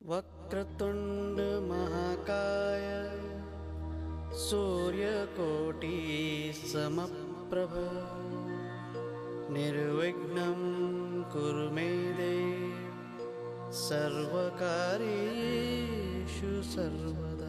वक्रतुंड महाकाय सूर्यकोटि समप्रभ निर्विघ्नं कुरु मे देव सर्वकार्येषु सर्वदा।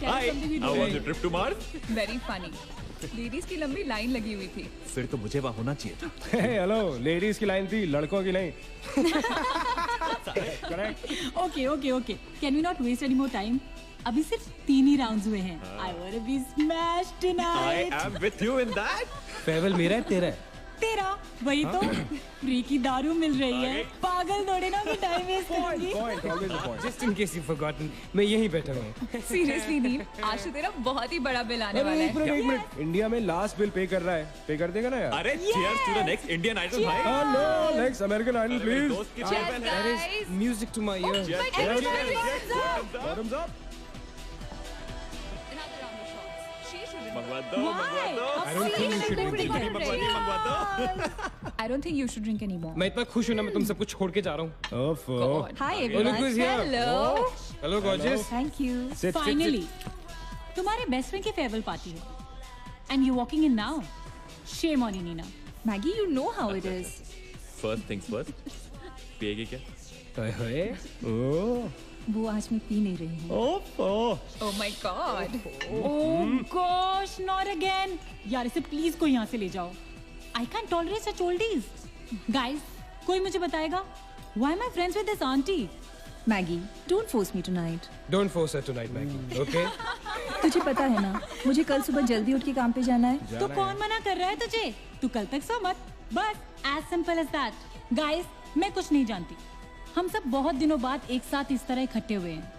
Hi, how was your trip to Mars? Very funny. Ladies की लंबी लाइन लगी हुई थी। फिर तो मुझे वहाँ होना चाहिए था। हेलो, लेडीज की लाइन थी, लड़कों की नहीं। Okay. Can we not waste any more time? अभी सिर्फ 3 ही राउंड्स हुए हैं। I wanna be smashed tonight. I am with you in that. फेवल मेरा है तेरा है। तेरा वही तो फ्री की दारू मिल रही है। पागल थोड़े ना मैं टाइम वेस्ट करूंगी। Just in case you've forgotten, मैं यहीं बैठा हूँ। सीरियसली नील, आज तो तेरा बहुत ही बड़ा बिल आने वाला है। एक मिनट, इंडिया में लास्ट बिल पे कर रहा है, पे कर देगा ना यार? अरे cheers to the next Indian Idol भाई। No, next American Idol please. दोस्त की Cheers, cheers guys. Music to my ears. Bottoms up. मंगवा दो। Why? I don't think you should drink मंगवा दो। I don't think you should drink anymore. मैं इतना खुश हूँ ना, मैं तुम सब कुछ छोड़ के जा रहा हूँ। God. Hi Look everyone. who's here. Hello. Hello gorgeous. Thank you. Sit. Finally, तुम्हारे बेस्ट फ्रेंड की फेयरवेल पार्टी है, and you're walking in now. Shame on you, Nina. Maggie, you know how it is. First things first. पिएगी क्या? ओए ओह वो आज मैं P नहीं रही हूँ। Oh my God. Oh gosh, not again. यार इसे प्लीज कोई यहाँ से ले जाओ। I can't tolerate such oldies. Guys, कोई मुझे बताएगा? Why am I friends with this auntie? Maggi, don't force me tonight. Don't force her tonight, Maggie. Okay? तुझे पता है ना, मुझे कल सुबह जल्दी उठ के काम पे जाना है। तो कौन मना कर रहा है तुझे? तू कल तक सो मत। बस as simple as that. Guys, मैं कुछ नहीं जानती। हम सब बहुत दिनों बाद एक साथ इस तरह इकट्ठे हुए हैं।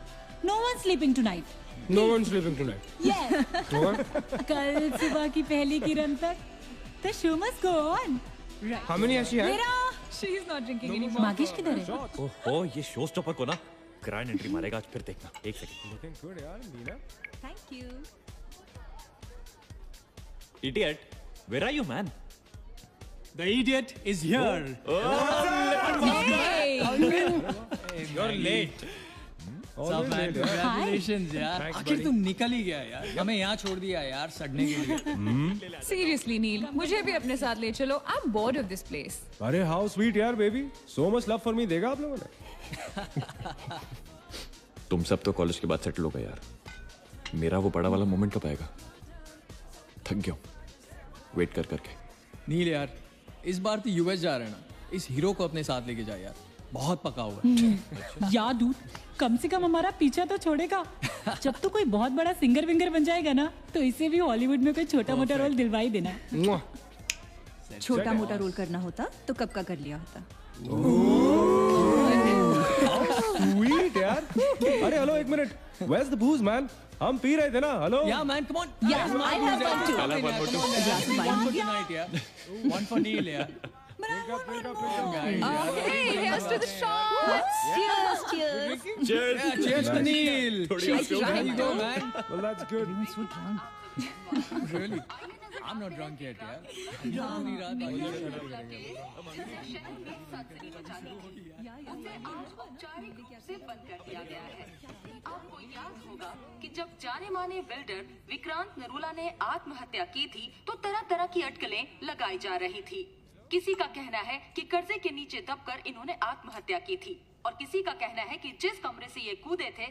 No one sleeping tonight. No one's sleeping tonight. Yes. What? कल सुबह की पहली किरण तक the show must go on. Right. How many has she had? मेरा She is not drinking anymore. मागिश किधर है? ओहो, ये शो स्टॉपर को ना ग्रैंड एंट्री मारेगा आज, फिर देखना। एक सेकंड। Looking good, यार, Neena. Thank you. Idiot, where are you, man? The idiot is here. You're late. सब man, congratulations यार। Thanks, आखिर buddy. तुम निकल ही गया यार। हमें यहाँ छोड़ दिया यार सड़ने के लिए। Seriously, नील, मुझे भी अपने साथ ले चलो। I'm bored of this place. अरे how sweet यार, baby. So much love for me देगा आप लोगों ने? तुम सब तो कॉलेज के बाद सेटल हो गए यार। मेरा वो बड़ा वाला मोमेंट कब आएगा? थक गया हूं वेट कर करके। नील यार, इस बार तो यूएस जा रहे हैं ना, इस हीरो को अपने साथ लेके जा यार। बहुत पका हुआ है। यार डूड, कम से कम हमारा पीछा तो छोड़ेगा। जब तो कोई बहुत बड़ा सिंगर विंगर बन जाएगा ना, तो इसे भी हॉलीवुड में कोई छोटा मोटा रोल दिलवा ही देना। Mwah. छोटा मोटा रोल करना होता तो कब का कर लिया होता। Sweet यार. अरे हेलो, एक minute. Where's the booze, man? हम पी रहे थे ना. Hello. Yeah man, come on. Yeah, I have one too. I'll have one more too. One for tonight यार. One for Neil यार. Hey, here's to the shots. Cheers, cheers. Cheers. Yeah, cheers to Neil. थोड़ी और क्यों? There you go man. Well, that's good. Really? I'm not drunk yet यार। पूरी रात से बंद कर दिया गया है। आपको याद होगा कि जब जाने माने बिल्डर विक्रांत नरूला ने आत्महत्या की थी तो तरह तरह की अटकलें लगाई जा रही थी। किसी का कहना है कि कर्जे के नीचे दबकर इन्होंने आत्महत्या की थी और किसी का कहना है कि जिस कमरे से ये कूदे थे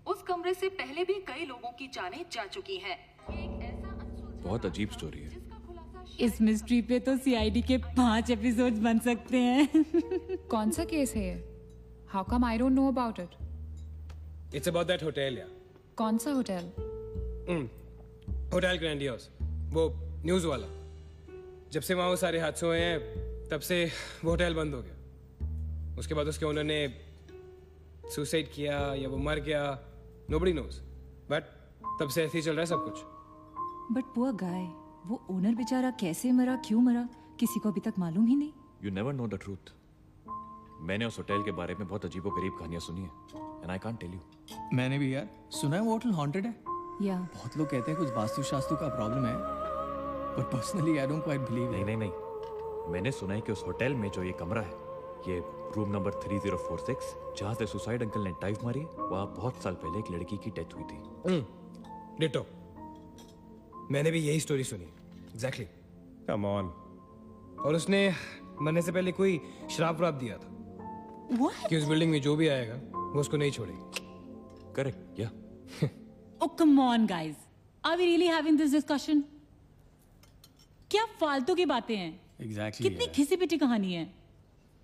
उस कमरे से पहले भी कई लोगों की जानें जा चुकी हैं। एक ऐसा बहुत अजीब स्टोरी है। जिसका खुलासा इस मिस्ट्री पे तो सीआईडी के 5 एपिसोड्स बन सकते हैं। कौन सा केस है ये? How come I don't know about it? It's about that hotel यार. कौन सा होटल? होटल ग्रैंडियोस, वो न्यूज वाला। जब से वहाँ वो सारे हादसे हुए हैं तब से वो होटल बंद हो गया। उसके बाद उसके ओनर ने सुसाइड किया या वो मर गया, नोबडी नोज। बट तब से ऐसे ही चल रहा है सब कुछ। बट पुअर गाय, वो ओनर बेचारा कैसे मरा, क्यों मरा, किसी को अभी तक मालूम ही नहीं। You never know the truth. मैंने उस होटल के बारे में बहुत अजीबोगरीब कहानियां सुनी है and I can't tell you. मैंने भी यार सुना है वो होटल हॉन्टेड है। या बहुत लोग कहते हैं कुछ वास्तुशास्त्र का प्रॉब्लम है, but personally I don't quite believe. नहीं, मैंने सुना है कि उस होटल में जो ये कमरा है, ये रूम नंबर 3046, जहाँ से सुसाइड अंकल ने डाइव मारी, वहाँ बहुत साल पहले एक लड़की की डेथ हुई थी। डिटो, मैंने भी यही स्टोरी सुनी। एग्जैक्टली। Come on. और उसने मरने से पहले कोई श्राप व्राप दिया था What? कि उस बिल्डिंग में जो भी आएगा वो उसको नहीं छोड़ेगी। करेक्ट, या Oh come on guys, are we really having this discussion? क्या फालतू की बातें हैं? एग्जैक्टली कितनी घिसी पिटी कहानी है।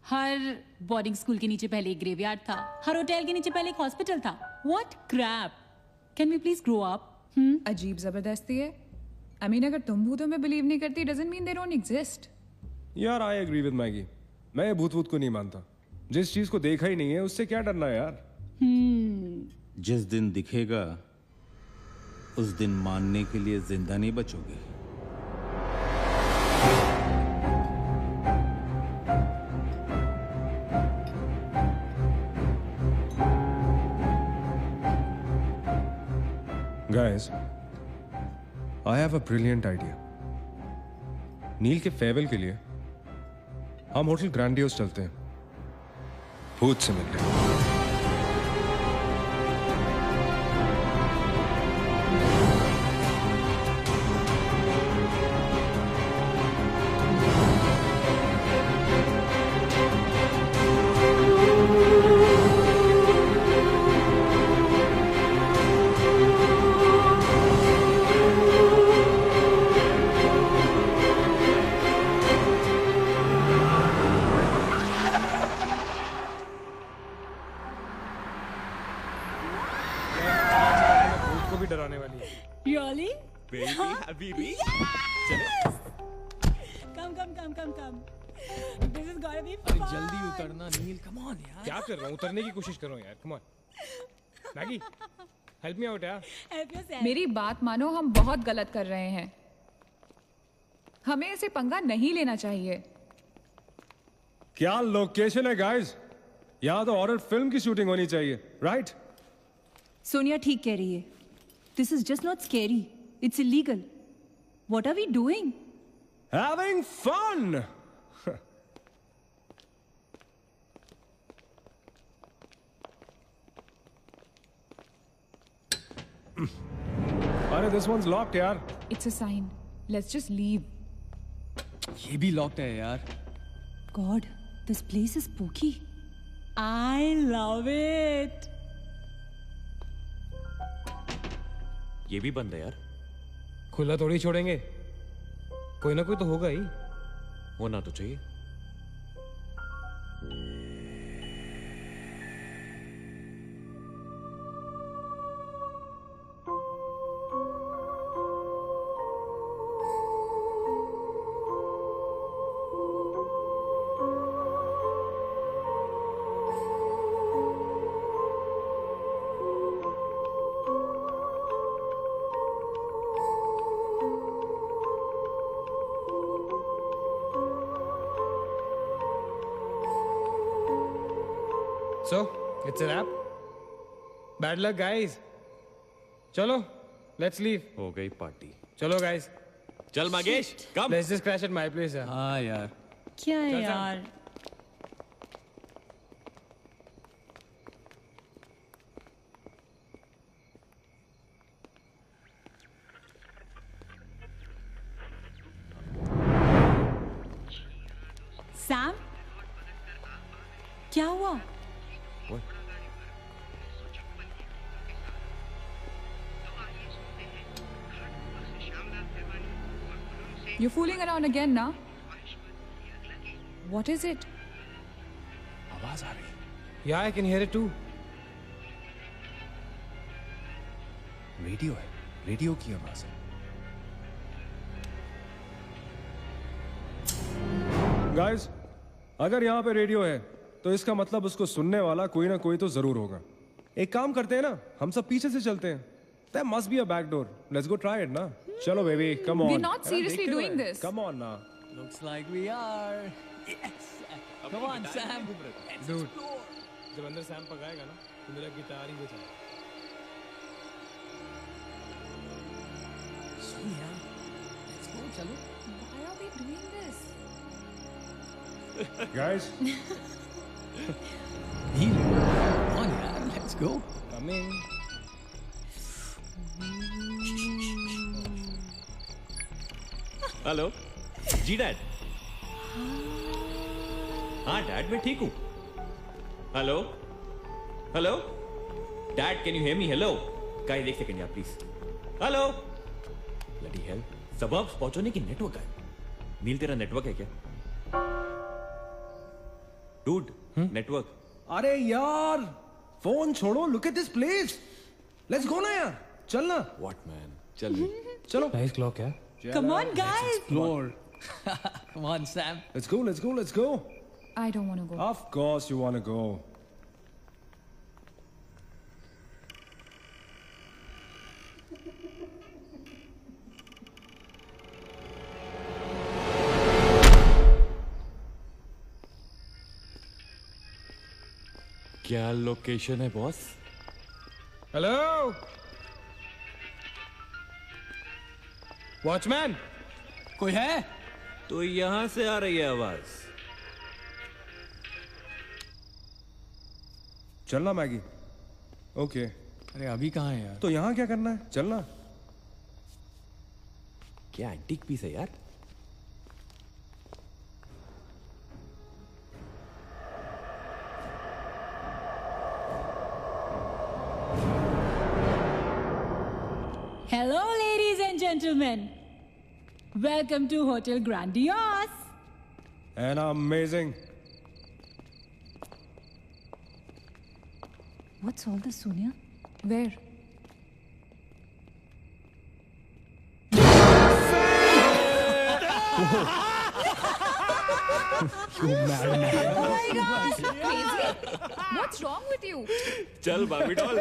हर बोर्डिंग स्कूल के नीचे पहले एक ग्रेवयार्ड था, हर होटल के नीचे पहले एक हॉस्पिटल था। What crap? Can we please grow up? अजीब जबरदस्ती है। I mean, अगर तुम भूतों में बिलीव नहीं करती doesn't mean they don't exist. यार आई एग्री विद मैगी। मैं ये भूत को नहीं मानता। जिस चीज को देखा ही नहीं है उससे क्या डरना है यार। जिस दिन दिखेगा उस दिन मानने के लिए जिंदा नहीं बचोगे। Guys, I have a brilliant idea. नील के फेयरवेल के लिए हम होटल ग्रैंडियोस चलते हैं, भूत से मिलने। बीबी Come. This is gonna be अरे fun. जल्दी उतरना नील, कम ऑन यार। क्या कर रहा हूँ? उतरने की कोशिश कर रहा हूँ यार। Come on Maggi, help me out यार। Help yourself. मेरी बात मानो, हम बहुत गलत कर रहे हैं। हमें ऐसे पंगा नहीं लेना चाहिए। क्या लोकेशन है गाइस? यहाँ तो हॉरर फिल्म की शूटिंग होनी चाहिए, राइट? सोनिया ठीक कह रही है। This is just not scary, it's illegal. What are we doing? Having fun. अरे दिस वंस लॉक्ड यार। It's a sign. Let's just leave. ये भी लॉक्ड है यार। God, this place is spooky. I love it. ये भी बंद है यार। खुला थोड़ी छोड़ेंगे, कोई ना कोई तो होगा ही। होना तो चाहिए। So, it's a wrap. Bad luck, guys. चलो, let's leave. हो गई पार्टी। चलो, guys. चल मगेश, कम। Let's just crash at my place. यार। हाँ यार। क्या है चल, यार? सैम, क्या हुआ? You're fooling around again now? What is it? आवाज आ रही है। Yeah, I can hear it too. Radio है, रेडियो की आवाज है। गाइस, अगर यहाँ पे रेडियो है तो इसका मतलब उसको सुनने वाला कोई ना कोई तो जरूर होगा। एक काम करते हैं ना, हम सब पीछे से चलते हैं। There must be a back door. Let's go try it ना। चलो baby, come on। We're not seriously doing this. Come on ना। Looks like we are. Yes. Come on, Sam. Dude, जब अंदर सैम पकाएगा ना, तो मेरा गिटार ही बजाएगा। सोनिया, let's go, चलो। Why are we doing this? Guys, Neel, come on यार, let's go. Come in. Hello जी डैड। हाँ डैड, मैं ठीक हूँ। Hello hello dad, can you hear me? Hello guys, एक सेकंड यार प्लीज। हेलो ब्लडी हेल, सबब्स पहुंचने की नेटवर्क है। नील, तेरा नेटवर्क है क्या? Dude, network. अरे यार, फोन छोड़ो, look at this place. Let's go ना यार, चलना। व्हाट मैन, चल। चलो। Nice clock, yeah. Come on, guys. Explore. Come on, Sam. Let's go, let's go, let's go. I don't want to go. Of course you want to go. क्या location है boss? Hello. Watchman. कोई है? तो यहां से आ रही है आवाज। चलना मैगी। ओके। अरे अभी कहाँ है यार? तो यहाँ क्या करना है? चलना। क्या एंटीक पीस है यार? Hello, ladies and gentlemen. Welcome to Hotel Grandiose. And amazing. What's all this, Sonia? Where? Oh my God! Crazy? What's wrong with you? चल Barbie doll.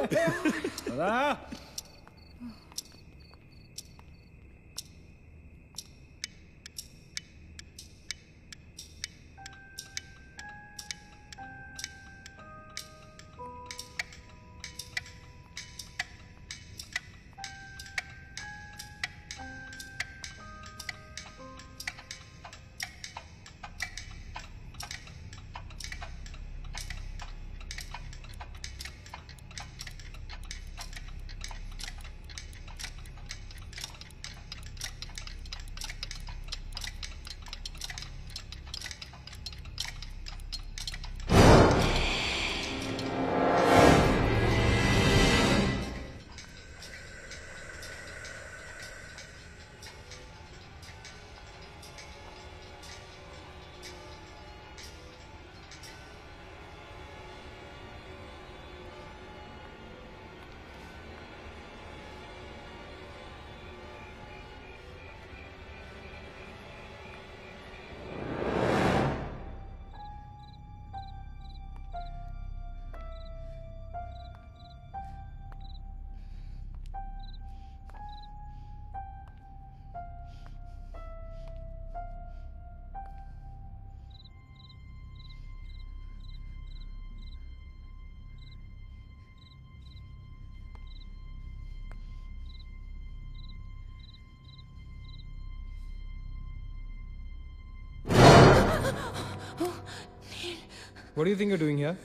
What do you think you're doing here?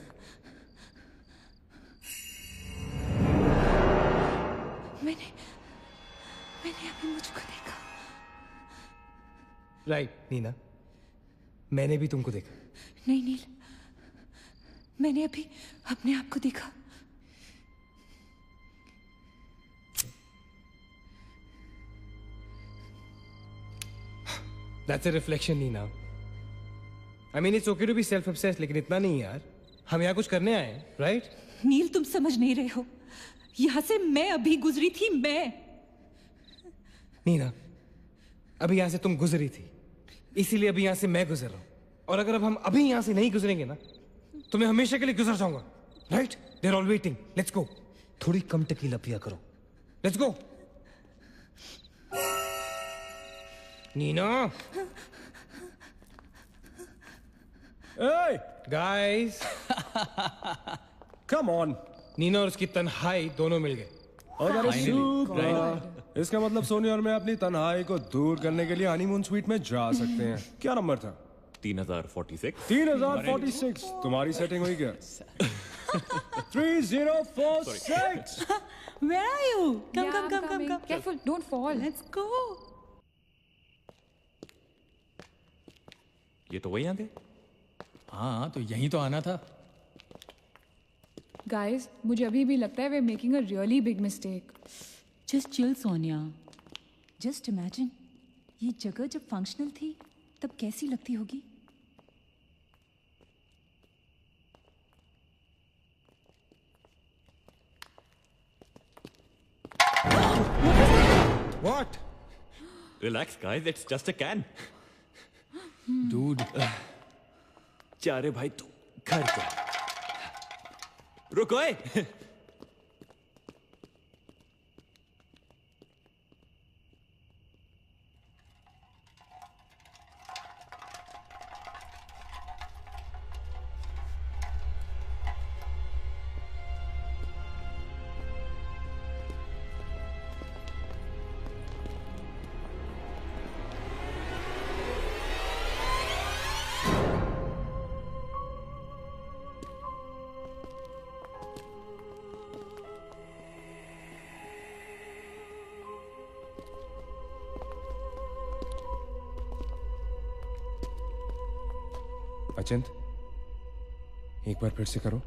मैंने अभी मुझको देखा. Right, Neena. मैंने भी तुमको देखा. नहीं नील, मैंने अभी अपने आप को देखा. That's a reflection, Neena. I mean, it's okay to be self-obsessed, लेकिन इतना नहीं यार. हम यहाँ कुछ करने आए हैं, right? नील, तुम समझ नहीं रहे हो. यहाँ से मैं अभी गुजरी थी, मैं. नीना, अभी यहाँ से तुम गुजरी थी, इसीलिए अभी यहाँ से मैं गुजर रहा हूँ. और अगर अब हम अभी यहाँ से नहीं गुजरेंगे ना, तो मैं हमेशा के लिए गुजर जाऊंगा. Right? They're all waiting. Let's go. थोड़ी कम टकीला पिया करो. Let's go. Neena. Hey, Guys. come on. Neena और उसकी तन्हाई दोनों मिल गए. Oh, that is super. इसका मतलब सोनी और मैं अपनी तन्हाई को दूर करने के लिए हनीमून स्वीट में जा सकते हैं. क्या नंबर था? 3046. 3046. तुम्हारी सेटिंग हुई क्या? 3046. Where are you? Come, Yeah, come, I'm come, come, coming. come. Careful, don't fall. Let's go. ये तो वही आते. हाँ तो यहीं तो आना था. Guys, मुझे अभी भी लगता है we're making a really big mistake. Just chill, Sonia. Just imagine, ये जगह जब फंक्शनल थी, तब कैसी लगती होगी? What? Relax, guys. It's just a can. Dude. जा रे भाई तू घर जा. रुको ए. अचिंत, एक बार फिर से करो.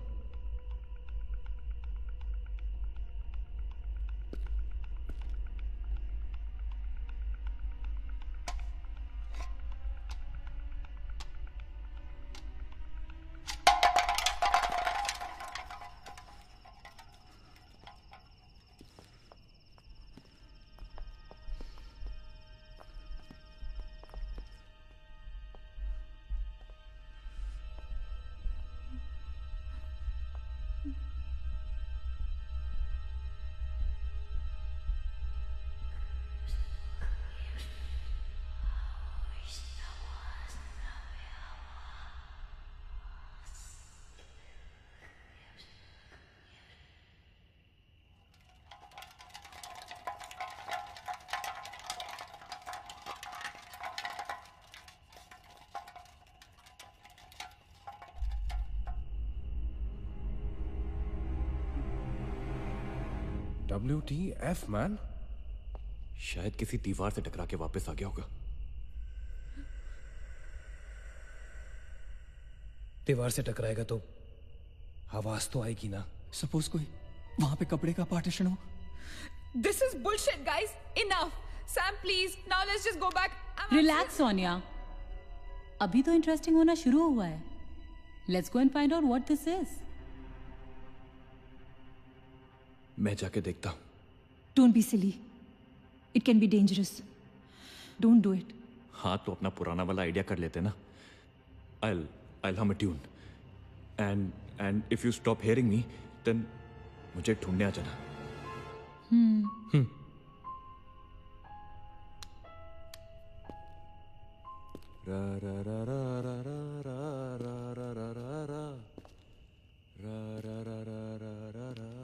WTF man? शायद किसी दीवार से टकरा के वापस आ गया होगा। दीवार से टकराएगा तो आवाज तो आएगी ना। सपोज कोई वहां पे कपड़े का पार्टीशन हो। This is bullshit, guys. Enough. Sam, please. Now let's just go back. Relax Sonia, अभी तो इंटरेस्टिंग होना शुरू हुआ है। Let's go and find out what this is. मैं जाके देखता हूँ। Don't be silly. It can be dangerous. Don't do it. हाँ तो अपना पुराना वाला आइडिया कर लेते ना। I'll hum a tune. And if you stop hearing me, then मुझे ढूंढने आ जाना। रा रा रा रा रा रा रा रा रा रा रा रा रा रा रा रा रा रा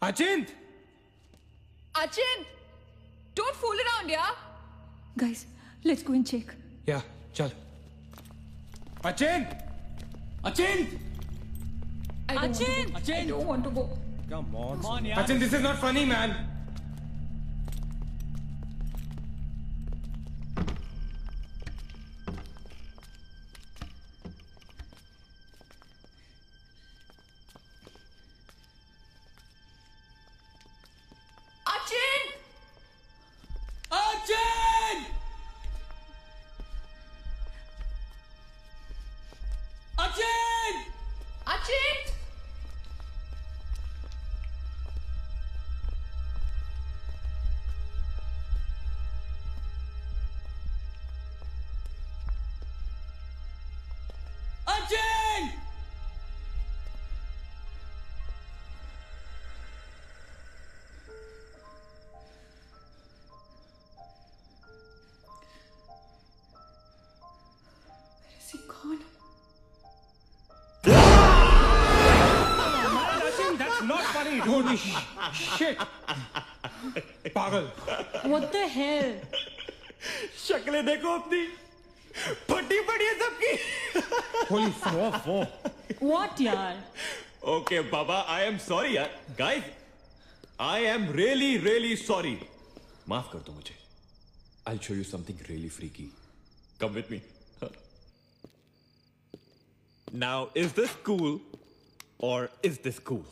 अचिंत! Achin! Don't fool around, yeah? Guys, let's go and check. या चल। अचिंत! अचिंत! Achin! I don't want to go. Come on. Come on, यार। अचिंत, this is not funny, man. Achin! अचिंत! अचिंत! Achin! अचिंत! Is he gone? Achin, that's not funny. Holy shit. पागल। What the hell? शक्लें देखो अपनी, फटी पड़ी है सबकी। Holy fuck. What यार? Okay, Baba, I am sorry यार। Guys, I am really sorry. माफ कर दो मुझे। I'll show you something really freaky. Come with me. Now, is this cool or is this cool?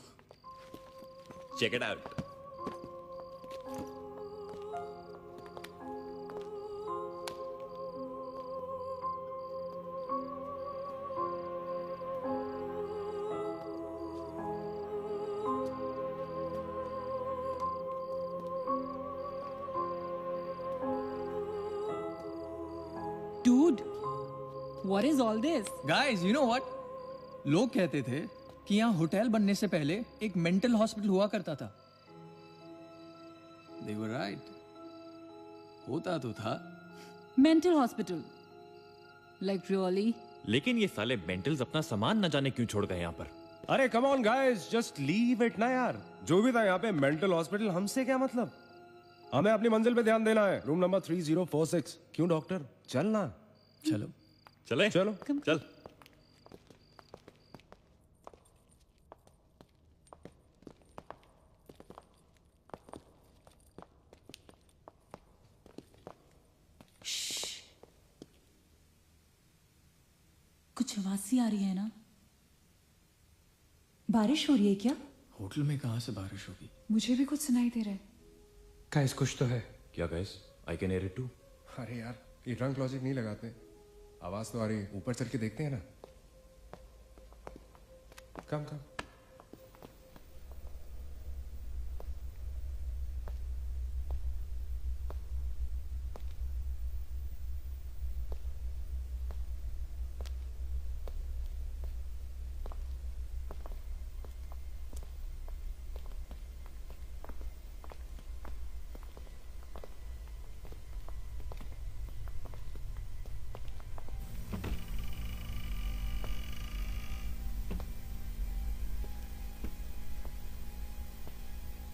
Check it out. Dude, what is all this? Guys, you know what? लोग कहते थे कि यहाँ hotel बनने से पहले एक मेंटल हॉस्पिटल हुआ करता था। They were right. होता तो था। Mental hospital. Like really? लेकिन ये साले मेंटल्स अपना सामान न जाने क्यों छोड़ गए यहाँ पर। अरे come on guys, just leave it ना यार। जो भी था यहाँ पे मेंटल हॉस्पिटल, हमसे क्या मतलब? हमें अपनी मंजिल पे ध्यान देना है। Room number 3046। क्यों डॉक्टर, चलना। चलो चले चलो चल। कुछ आवाज सी आ रही है ना? बारिश हो रही है क्या? होटल में कहाँ से बारिश होगी? मुझे भी कुछ सुनाई दे रहा है। गाइस, कुछ तो है। क्या guys? I can hear it too. अरे यार, ये ड्रंक लॉजिक नहीं लगाते। आवाज तो आ रही है, ऊपर चल के देखते हैं ना। कम कम।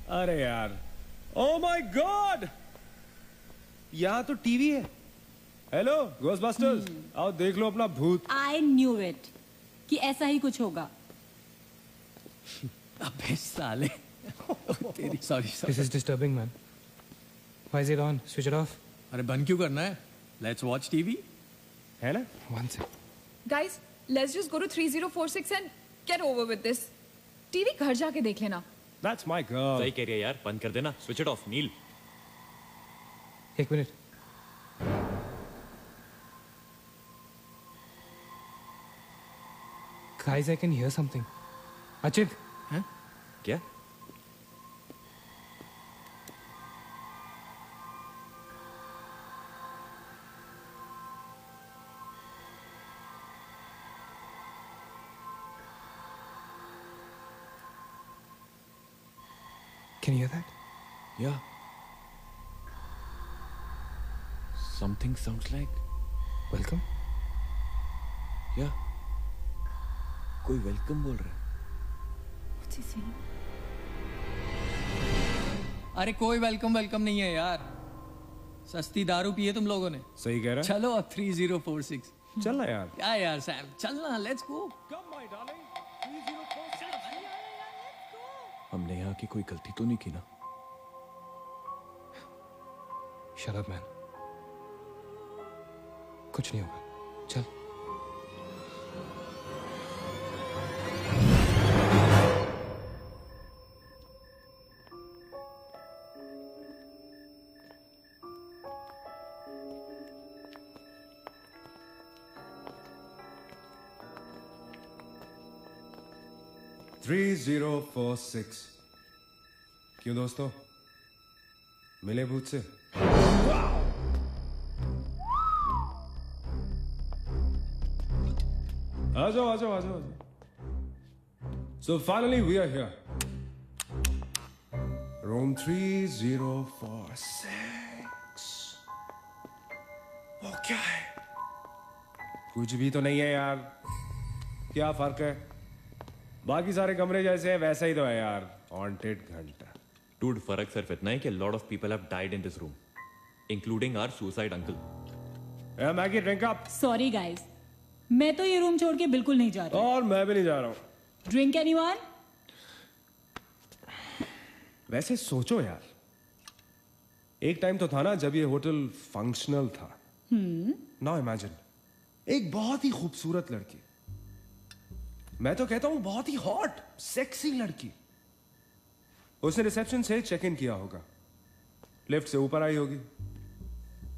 अरे यार, ओ माय गॉड, यहाँ तो टीवी है। हेलो घोस्टबस्टर्स, आओ देख लो अपना भूत। आई न्यू इट कि ऐसा ही कुछ होगा। अबे साले तेरी sorry This is disturbing, man. Why is it on? Switch it off. अरे बंद क्यों करना है? Let's watch TV. है ना? One sec. Guys, let's just go to 3046 and get over with this. TV घर जाके देख लेना। That's my girl. सही कह रही है यार, बंद कर देना, स्विच इट ऑफ। नील, एक minute. Guys, I can hear something. Achit. हैं? क्या? Can you hear that? Yeah. Something sounds like. Welcome. Yeah. कोई वेलकम बोल रहा है। अरे कोई वेलकम नहीं है यार। सस्ती दारू पिए तुम लोगों ने। सही कह रहा है। चलो अब 3046। चलना यार। क्या यार सैम, चलना, लेट्स गो। हमने यहाँ की कोई गलती तो नहीं की ना? Shut up, man. कुछ नहीं होगा, चल। थ्री 3046। क्यों दोस्तों, मिले भूत से? आ जाओ आ जाओ आ जाओ। So finally we are here. Room 3046. वो क्या है? कुछ भी तो नहीं है यार। क्या फर्क है? बाकी सारे कमरे जैसे हैं वैसा ही तो है यार। हॉन्टेड घंटा। Dude, फर्क सिर्फ इतना है कि lot of people have died in this room, including our suicide uncle. Yeah, Maggie, drink up. Sorry guys, मैं तो ये रूम छोड़ के बिल्कुल नहीं जा रही। और मैं भी नहीं जा रहा हूँ। Drink anyone? वैसे सोचो यार, एक टाइम तो था ना जब ये होटल फंक्शनल था। नाउ इमेजिन, एक बहुत ही खूबसूरत लड़की, मैं तो कहता हूं बहुत ही हॉट सेक्सी लड़की, उसने रिसेप्शन से चेक इन किया होगा, लिफ्ट से ऊपर आई होगी,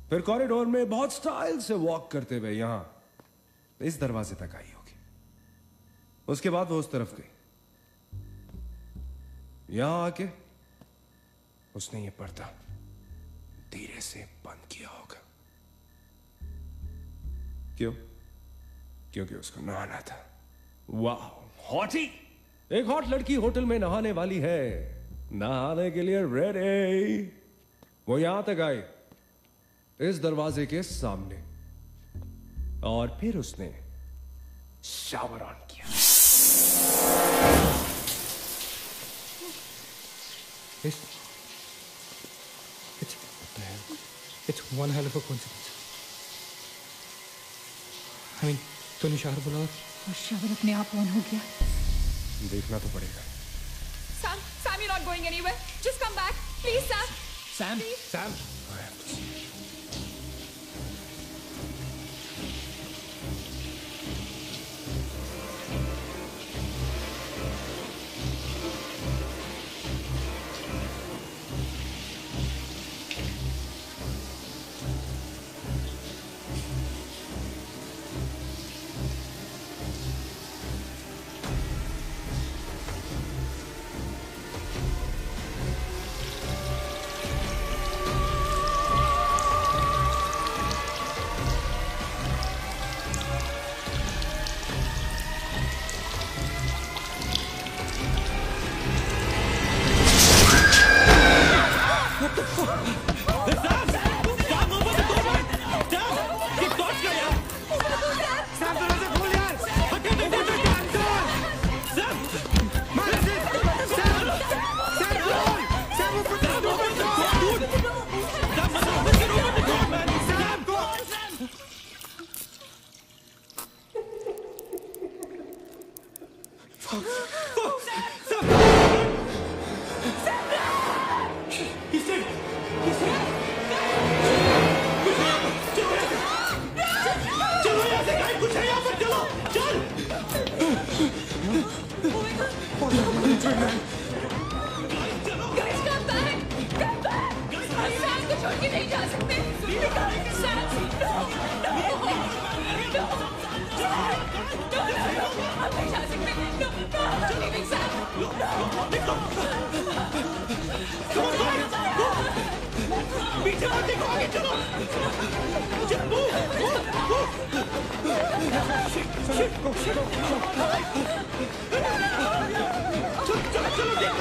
फिर कॉरिडोर में बहुत स्टाइल से वॉक करते हुए यहां इस दरवाजे तक आई होगी। उसके बाद वो उस तरफ गई, यहां आके उसने ये पर्दा धीरे से बंद किया होगा। क्यों? क्योंकि उसको नहाना था। वाह, हॉटी! एक हॉट लड़की होटल में नहाने वाली है, नहाने के लिए रेडी। वो यहां तक आई, इस दरवाजे के सामने, और फिर उसने शावर ऑन किया। It's one hell of a coincidence. I mean, तूने शावर बुलाया और शावर अपने आप ऑन हो गया। देखना तो पड़ेगा। Sam, you're not going anywhere. Just come back, please, Sam. Sam, Please. Sam. into it, man. Guys, come back! Come back! हम सैम को छोड़ के नहीं जा सकते। सैम, no, हम नहीं जा सकते। No, I'm not leaving Sam. पीछे मत देखो, आगे चलो। चलो, चलो, देखो।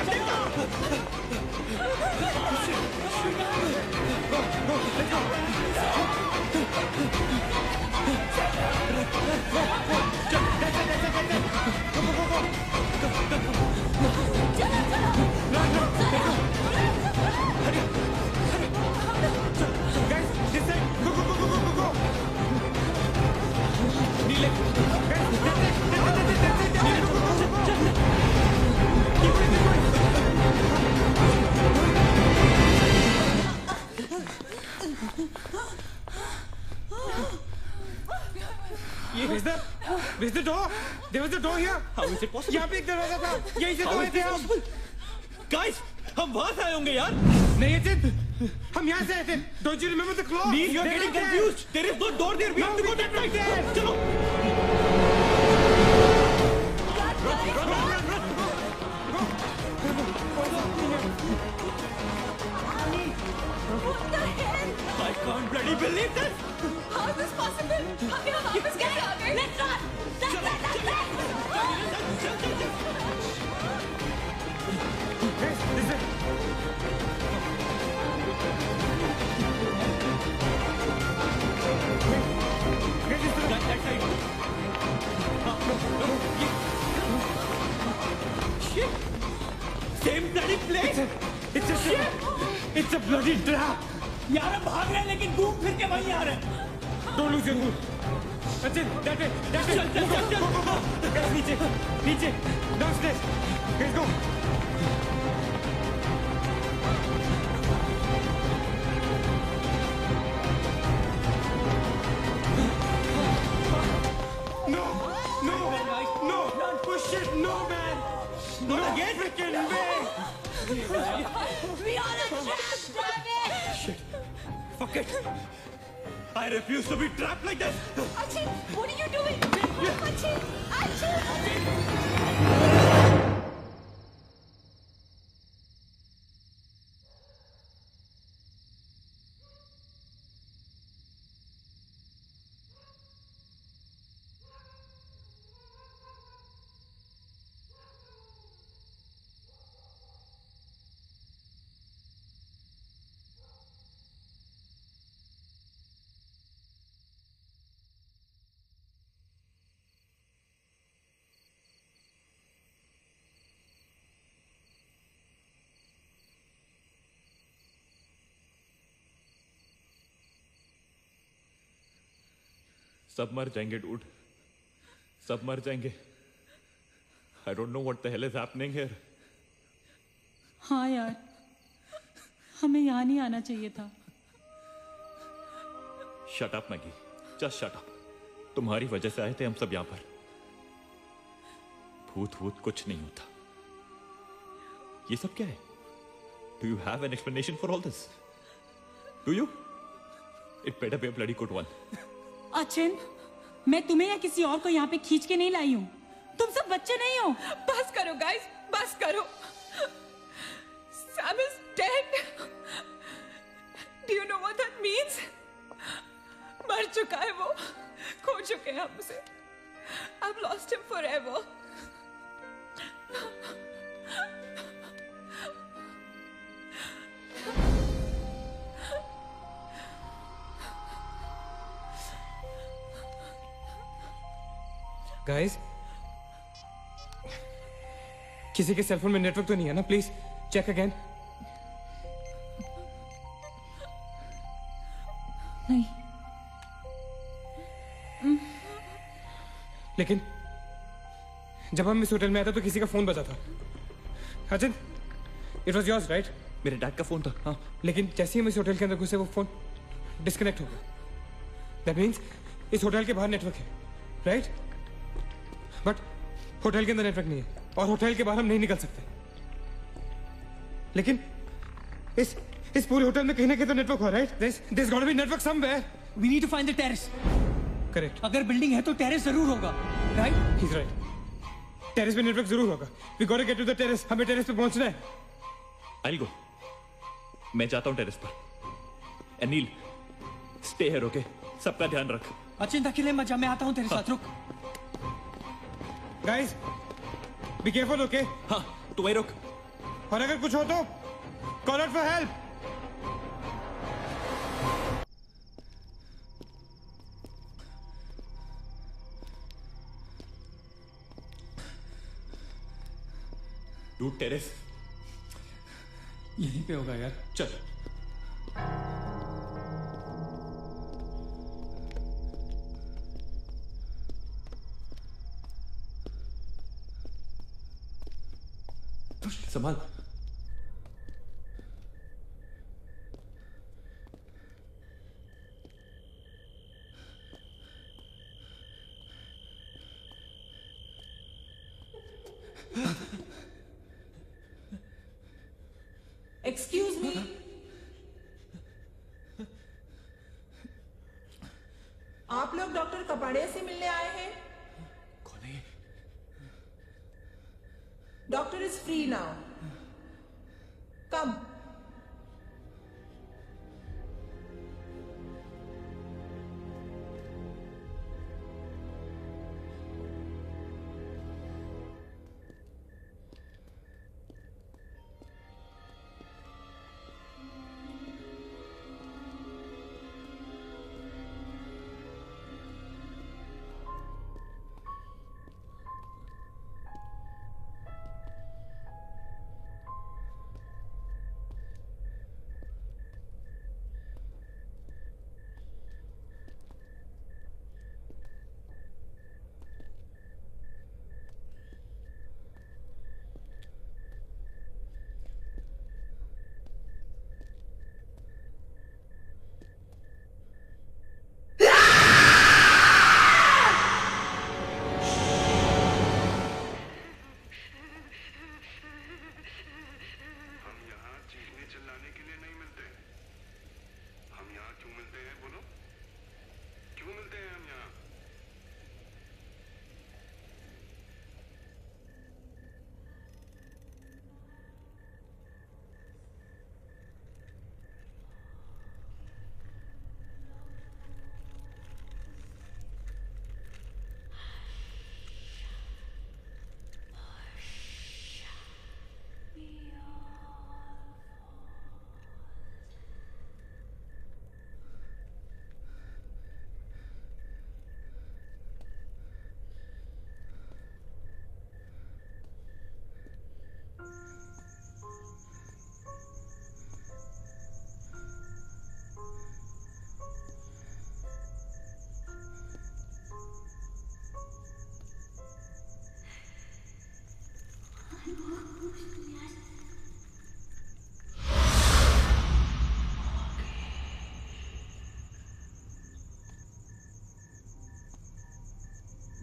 Is the door? There was a door here. How is it possible? यहाँ पे एक दरवाजा था। यहीं से तो आए थे हम। Guys, हम वहाँ से आए होंगे यार। नहीं अचित, हम यहाँ से आए थे। Don't you remember the claw? Neil, you're getting confused. There is no door there. We have to go that right there. चलो। What the hell? I can't bloody believe this. How is this possible? हम यहाँ वापस कैसे आ गए? Let's run! Same bloody place. It's a bloody trap. यार हम भाग रहे हैं लेकिन घूम फिर के वहीं आ रहे हैं। Don't lose your cool. Achin, that way. चल। Guys, नीचे. Downstairs. Let's go. No. Push it. No, man. Not again. Freaking way. We are a trap, damn it! Shit. Fuck it. I refuse to be trapped like this. Achin, what are you doing? Achin! सब मर जाएंगे dude, सब मर जाएंगे। I don't know what the hell is happening here. हाँ यार, हमें यहाँ नहीं आना चाहिए था। Shut up Maggi, just shut up. तुम्हारी वजह से आए थे हम सब यहाँ पर। भूत कुछ नहीं होता। ये सब क्या है? Do you have an explanation for all this? Do you? It better be a bloody good one. Achin, मैं तुम्हें या किसी और को यहाँ पे खींच के नहीं लाई हूँ। तुम सब बच्चे नहीं हो। बस करो गाइस, बस करो। Sam is dead. Do you know what that means? मर चुका है वो, खो चुके हैं हम उसे। I've lost him forever. Guys, किसी के सेलफोन में नेटवर्क तो नहीं है ना? Please check again. नहीं। लेकिन जब हम इस होटल में आए थे तो किसी का फोन बजा था। Achin, it was yours right? मेरे डैड का फोन था। हाँ, लेकिन जैसे ही हम इस होटल के अंदर घुसे वो फोन डिस्कनेक्ट हो गया। दैट मीन्स इस होटल के बाहर नेटवर्क है, राइट? बट होटल के अंदर नेटवर्क नहीं है। और होटल के बाहर हम नहीं निकल सकते। लेकिन इस पूरे होटल में कहीं ना कहीं तो नेटवर्क हो, right? There's got to be network somewhere. We need to find the terrace. Correct. अगर बिल्डिंग है तो टेरेस जरूर होगा, राइट? He's right. टेरेस पे नेटवर्क जरूर होगा। We got to get to the terrace. हमें टेरेस पे पहुंचना है। I'll go. मैं जाता हूँ टेरेस पर। Anil, stay here, okay? सबका ध्यान रख। अचिंता के लिए मजा, मैं आता हूँ तेरे साथ, रुक। Guys, be careful, okay? हाँ, तू वहीं रुक। और अगर कुछ हो तो call out for help. Dude, terrace यहीं पे होगा यार। चल। संभाल। एक्सक्यूज मी, आप लोग डॉक्टर कपाड़िया से मिलने आए हैं? कौन है? डॉक्टर इज फ्री नाउ, कम।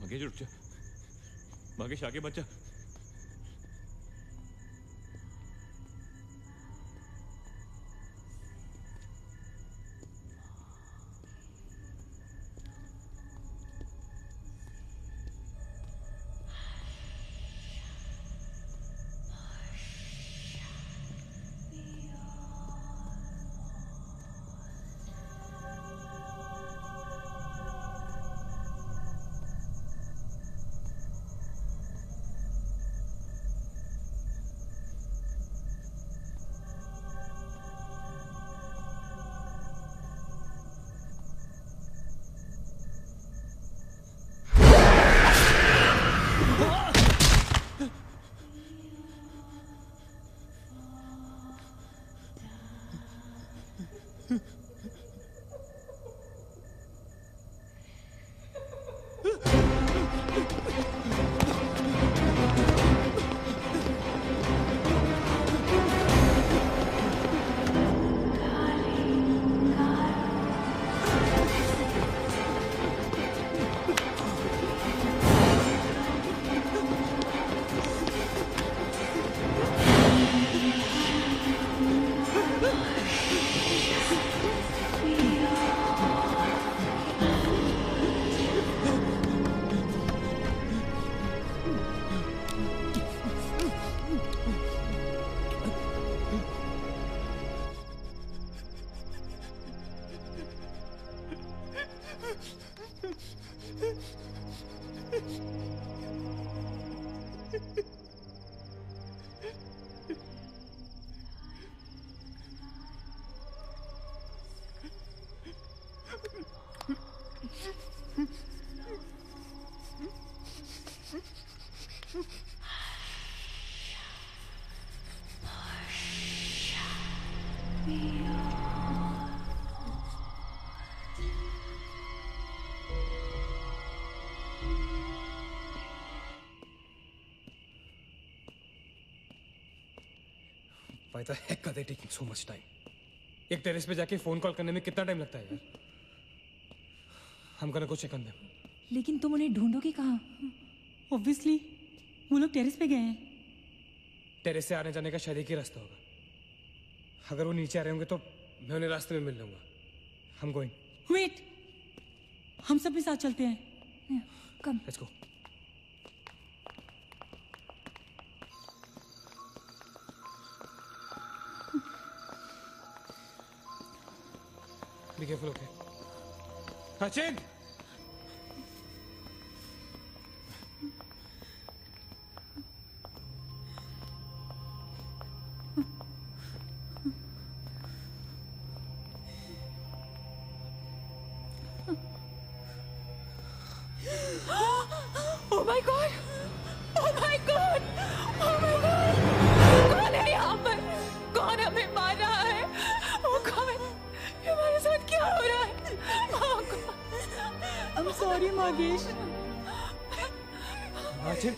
मंगेश रुक जा। मंगेश आगे मत जा। Why the heck are they taking so much time? एक टेरेस पे जाके फोन कॉल करने में कितना टाइम लगता है यार? I'm gonna go check on them. लेकिन तुम उन्हें ढूंढोगे कहाँ? Obviously, वो लोग टेरेस पे गए हैं। टेरेस से आने जाने का शायद एक ही रास्ता होगा। अगर वो नीचे आ रहे होंगे तो मैं उन्हें रास्ते में मिल लूंगा। I'm going. Wait, हम सब भी साथ चलते हैं। Come. Let's go. Be careful, okay? Achin! Oh my God! Oh my God! Oh my God! कौन है यहाँ पर? कौन हमें मार रहा है? Oh God! ये हमारे साथ क्या हो रहा है? Oh God! I'm sorry, Magesh. Achin!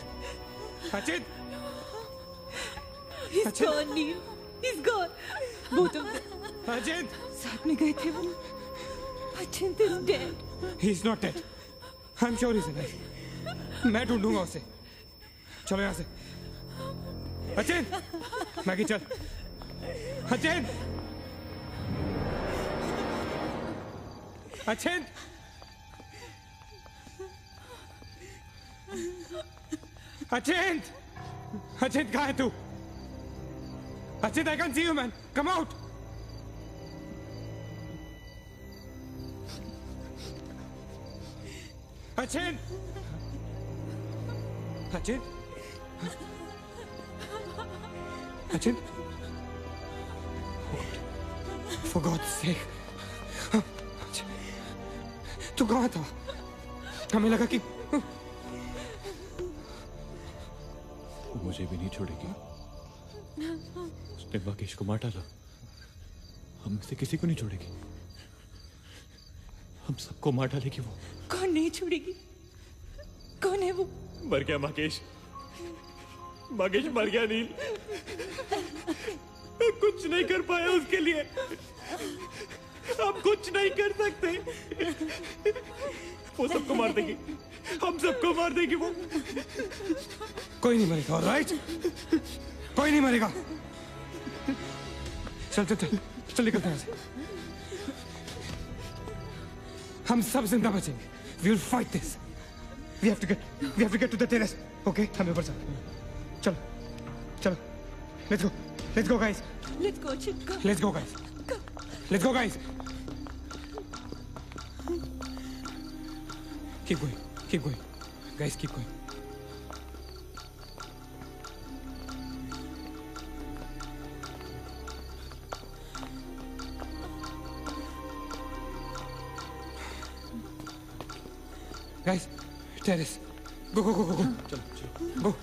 Achin! He's gone, Neil. He's gone. Both of them. Achin! साथ में गए थे वो. Achint is dead. He's not dead. I'm sure he's alive. मैं ढूंढूंगा उसे. चलो यहाँ से. अचिन! मैगी चल. अचिन! अचिन! अचिन! अचिन कहाँ है तू? Achin, I can't see you, man. Come out. Achin! Achin? Achin? For God's sake. Achin. तू कहाँ था? हमें लगा कि मुझे भी नहीं छोड़ेगी। उसने माकेश को मार डाला। हम में से किसी को नहीं छोड़ेगी। हम सबको मार डालेगी वो। कौन नहीं छोड़ेगी? कौन है वो? मर गया माकेश। माकेश मर गया नील। मैं कुछ नहीं कर पाया उसके लिए। हम कुछ नहीं कर सकते। वो सबको मार देगी। हम सबको मार देगी वो। कोई नहीं मरेगा, ऑलराइट? कोई नहीं मरेगा। चल चल चल चल निकलते हैं यहाँ से। हम सब जिंदा बचेंगे. We will fight this. We have to get to the terrace. Okay? हमें ऊपर चलो. चलो. Let's go guys. Let's go, Chip. Let's go guys. Let's go guys. Keep going. Guys, keep going. Guys, terrace. Go. चलो. Go.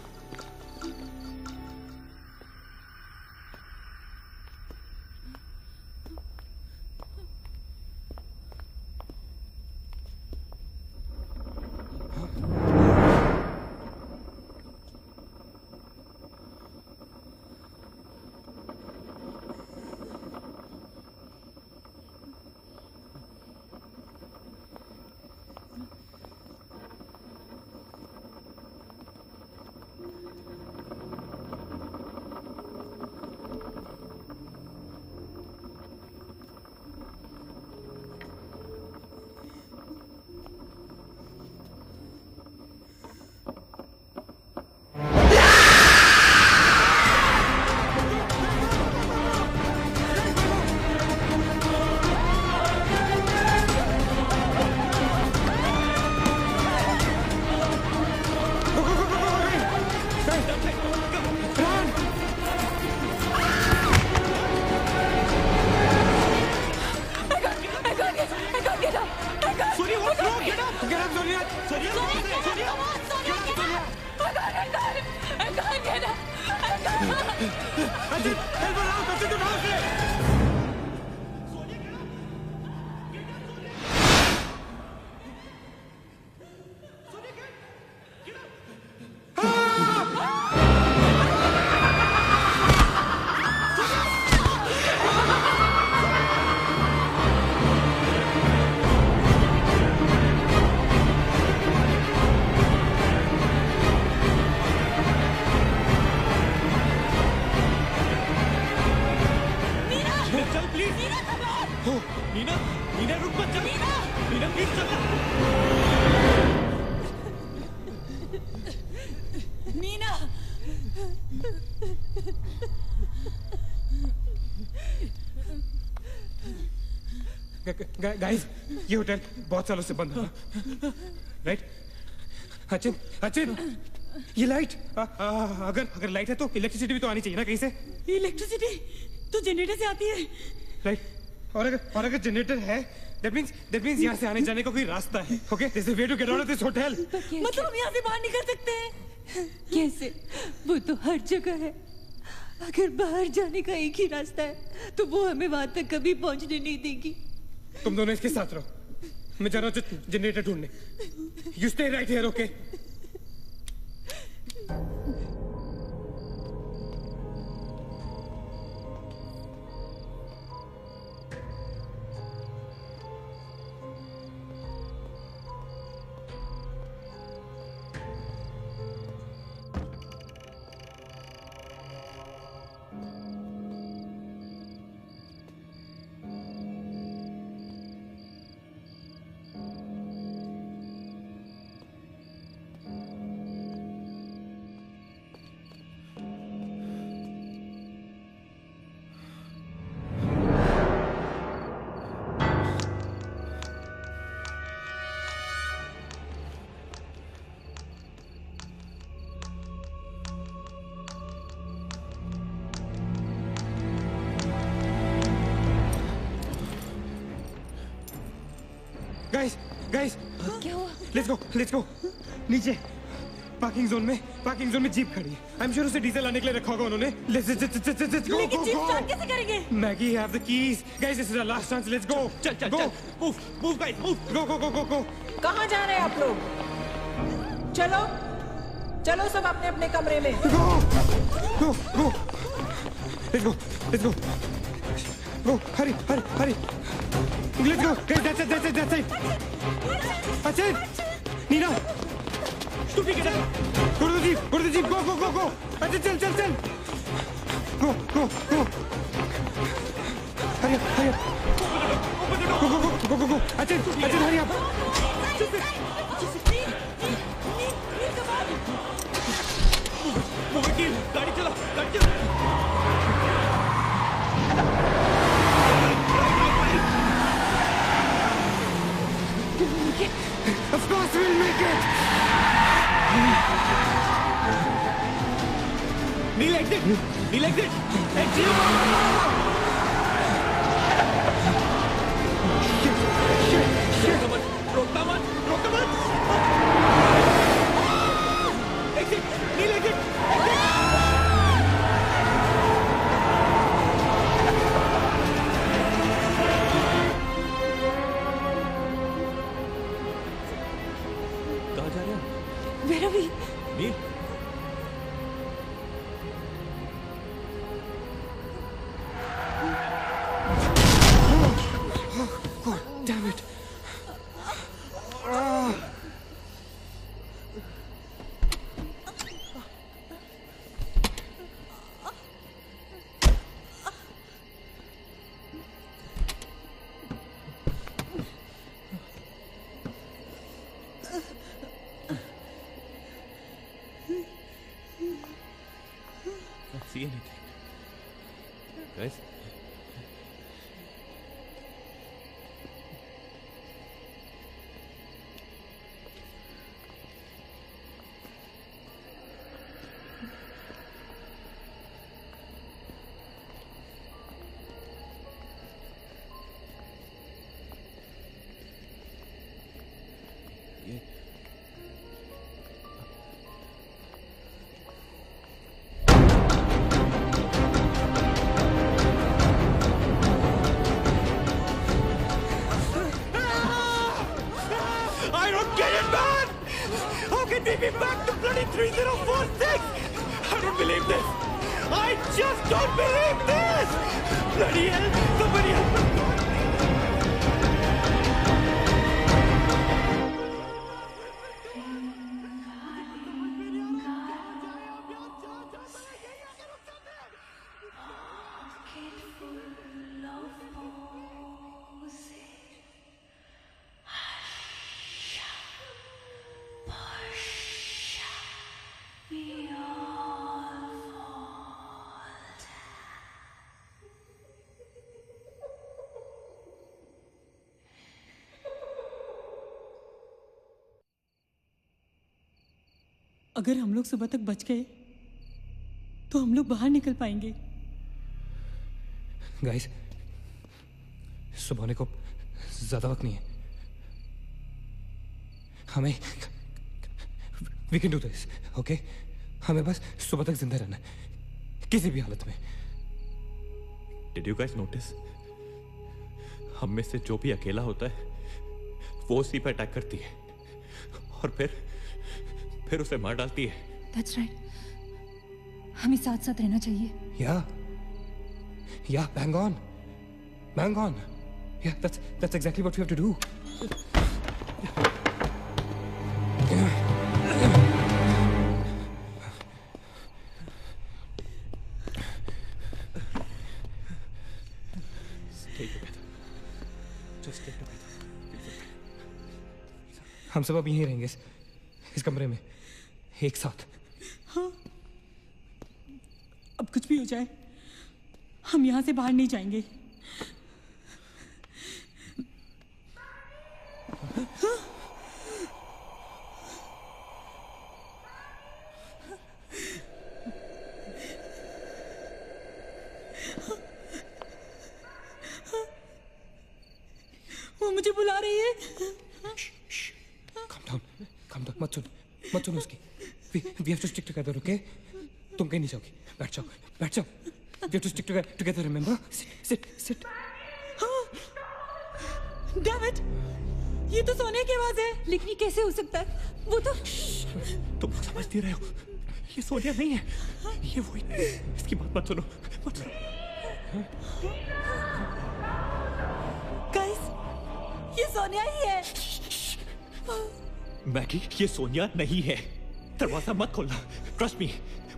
चल please. Neena, Neena रुक मत, चल। Neena please चल। नीना, गाइस, ये होटल बहुत सालों से बंद है, राइट? अचिन, अचिन, ये लाइट, अगर लाइट है तो इलेक्ट्रिसिटी भी तो आनी चाहिए ना कहीं से। इलेक्ट्रिसिटी तो जनरेटर से आती है, राइट? और अगर जनरेटर है, that means यहाँ से आने जाने का कोई रास्ता है, okay? There's a way to get out of this hotel. मतलब हम यहाँ से बाहर निकल सकते हैं? कैसे? वो तो हर जगह है। अगर बाहर जाने का एक ही रास्ता है तो वो हमें वहां तक कभी पहुंचने नहीं देगी। तुम दोनों इसके साथ रहो, मैं जा रहा हूँ जनरेटर ढूंढने। You stay right here, okay? Guys, क्या हुआ? Let's go. नीचे पार्किंग जोन में जीप खड़ी है। आई एम श्योर उसे डीजल लाने के लिए रखा होगा उन्होंने। Let's go. लेकिन जीप स्टार्ट कैसे करेंगे? Maggie have the keys. Guys, this is our last chance. Let's go. चल। Move guys, move. गो। कहाँ जा रहे हैं आप लोग? चलो सब अपने अपने कमरे में। Go. Let's go. Hurry. Let's go. Guys, that's it. Achin! Nina! Stupid kid! Go to the jeep. Go. Achin, chal. Go. Hurry up. Go. Achin, hurry up. गाड़ी चला। Of course we'll make it! Neil, exit! Exit! Shit! रोकना मत! Exit! Neil, exit! कहाँ जा रहे हो? Where are we? Nil, Damn it! Can't see anything. Guys? I don't get it, man! How can we be back to bloody 3046? I don't believe this! I just don't believe this! Bloody hell! Somebody help me! अगर हम लोग सुबह तक बच गए तो हम लोग बाहर निकल पाएंगे। गाइस, सुबह होने को ज्यादा वक्त नहीं है। हमें we can do this, okay? हमें बस सुबह तक जिंदा रहना है, किसी भी हालत में। Did you guys notice? हम में से जो भी अकेला होता है वो उसी पर अटैक करती है और फिर उसे मार डालती है। That's right. हमें साथ साथ रहना चाहिए। Yeah, bang on. Yeah, that's exactly what we have to do. Stay together. Just stay together. हम सब अब यहीं रहेंगे इस कमरे में एक साथ। हाँ, अब कुछ भी हो जाए हम यहाँ से बाहर नहीं जाएंगे। वो मुझे बुला रही है। Calm down, मत सुन उसकी। We have to stick together, okay? तुम कहीं नहीं जाओगी, बैठ जाओ। We have to stick together, remember? Sit. Damn it! ये तो सोने की आवाज है, लेकिन ये कैसे हो सकता है? वो तो तुम समझती रहे हो, ये सोनिया नहीं है, ये वही। इसकी बात मत सुनो। गाइस, ये सोनिया ही है। मैगी, ये सोनिया नहीं है। दरवाजा मत खोलना। ट्रस्ट मी,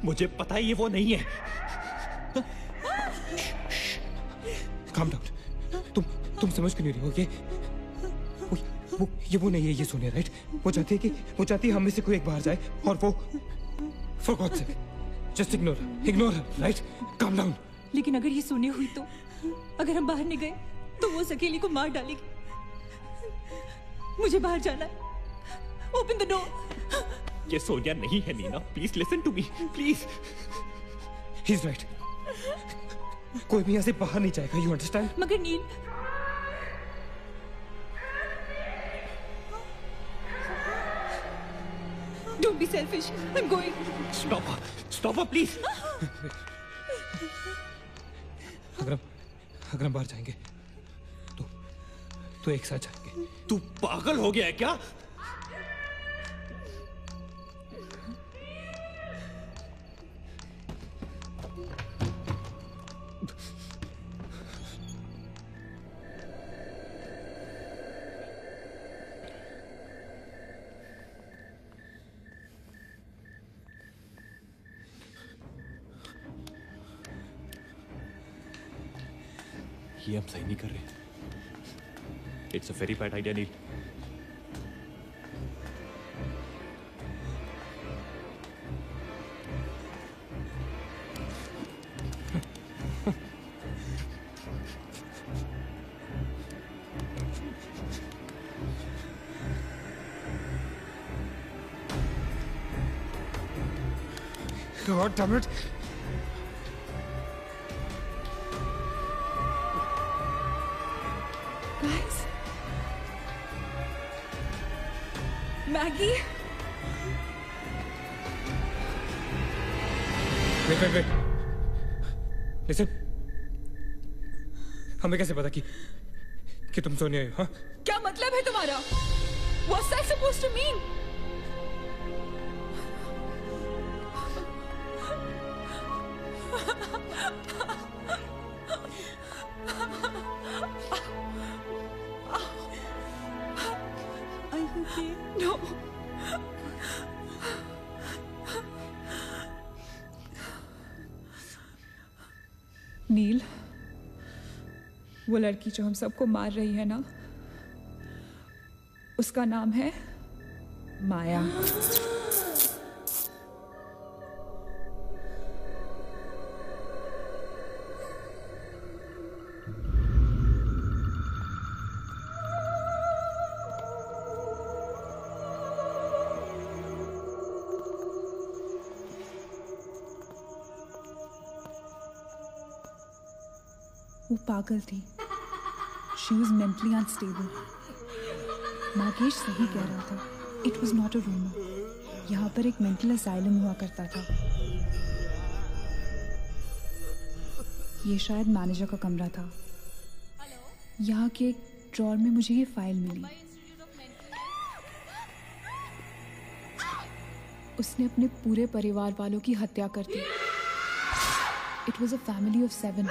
मुझे पता है ये वो नहीं है। Calm down. तुम समझ क्यों नहीं रही हो? ये वो नहीं है, ये सोनिया, राइट? वो चाहती है हम में से कोई एक बाहर जाए और वो for God's sake, just ignore her, right? Calm down. लेकिन अगर ये सोनिया हुई तो अगर हम बाहर नहीं गए तो वो सकेली को मार डालेगी। मुझे बाहर जाना है। Open the door. ये सोनिया नहीं है Neena. Please listen to me, please. He's right. कोई भी यहाँ से बाहर नहीं जाएगा, you understand? मगर नील, don't be selfish. I'm going. Stop her, please. अगर हम बाहर जाएंगे तो एक साथ जाएंगे। तू पागल हो गया है क्या? ये हम सही नहीं कर रहे। It's a very bad idea Neel. God damn it. Guys, Maggie. Wait. Listen. हमें कैसे पता कि तुम सोनिया हो? हाँ? क्या मतलब है तुम्हारा? What's that supposed to mean? Are you okay? No. नील, वो लड़की जो हम सबको मार रही है ना, उसका नाम है माया। वो पागल थी। She was mentally unstable. Nagesh सही कह रहा था। It was not a rumour. यहाँ पर एक मेंटल असाइलम हुआ करता था। ये शायद मैनेजर का कमरा था। यहाँ के एक ड्रॉर में मुझे ये फाइल मिली। उसने अपने पूरे परिवार वालों की हत्या कर दी। It was a family of 7।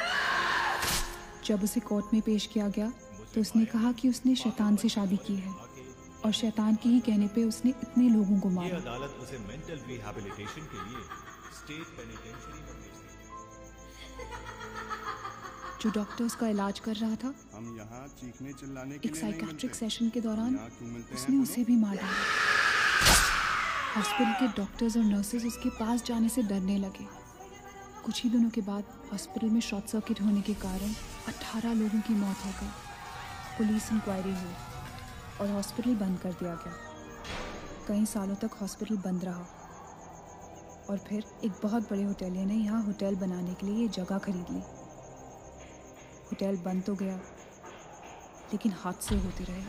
जब उसे कोर्ट में पेश किया गया तो उसने कहा कि उसने शैतान से शादी की है और शैतान के ही कहने पे उसने इतने लोगों को मारा। अदालत उसे मेंटल रिहैबिलिटेशन के लिए स्टेट पेनिटेंशियरी में भेज दी। जो डॉक्टर उसका इलाज कर रहा था, हम यहाँ चीखने चिल्लाने के एक लिए नहीं साइकेट्रिक मिलते। सेशन के दौरान यहाँ क्यों मिलते हैं उसने हम उसे भी मार डाला। हॉस्पिटल के डॉक्टर्स और नर्सेज उसके पास जाने से डरने लगे। कुछ ही दिनों के बाद हॉस्पिटल में शॉर्ट सर्किट होने के कारण 18 लोगों की मौत हो गई। पुलिस इंक्वायरी हुई और हॉस्पिटल बंद कर दिया गया। कई सालों तक हॉस्पिटल बंद रहा और फिर एक बहुत बड़े होटलियर ने यहाँ होटल बनाने के लिए ये जगह खरीद ली। होटल बंद तो गया लेकिन हादसे होते रहे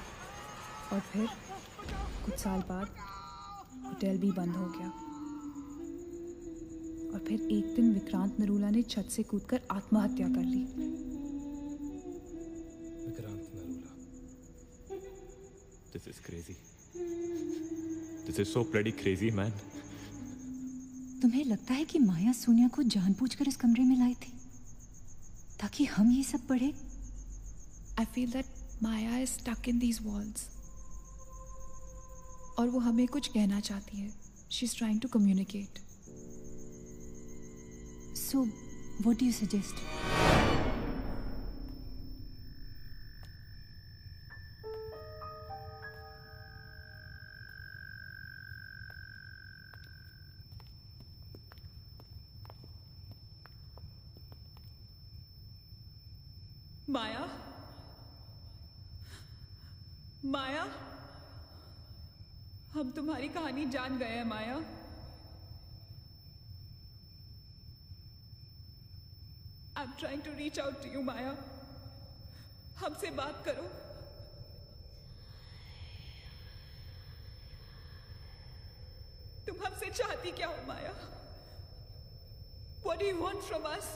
और फिर कुछ साल बाद होटल भी बंद हो गया। और फिर एक दिन विक्रांत नरूला ने छत से कूदकर आत्महत्या कर ली। Vikrant Narula. This is crazy. This is so bloody crazy, man. तुम्हें लगता है कि माया सोनिया को जानबूझकर इस कमरे में लाई थी ताकि हम ये सब पढ़े? I feel that Maya is stuck in these walls. और वो हमें कुछ कहना चाहती है। She's trying to communicate. So, what do you suggest? माया, माया, हम तुम्हारी कहानी जान गए हैं माया। I'm trying to reach out to you, माया। हमसे बात करो। तुम हमसे चाहती क्या हो माया? What do you want from us?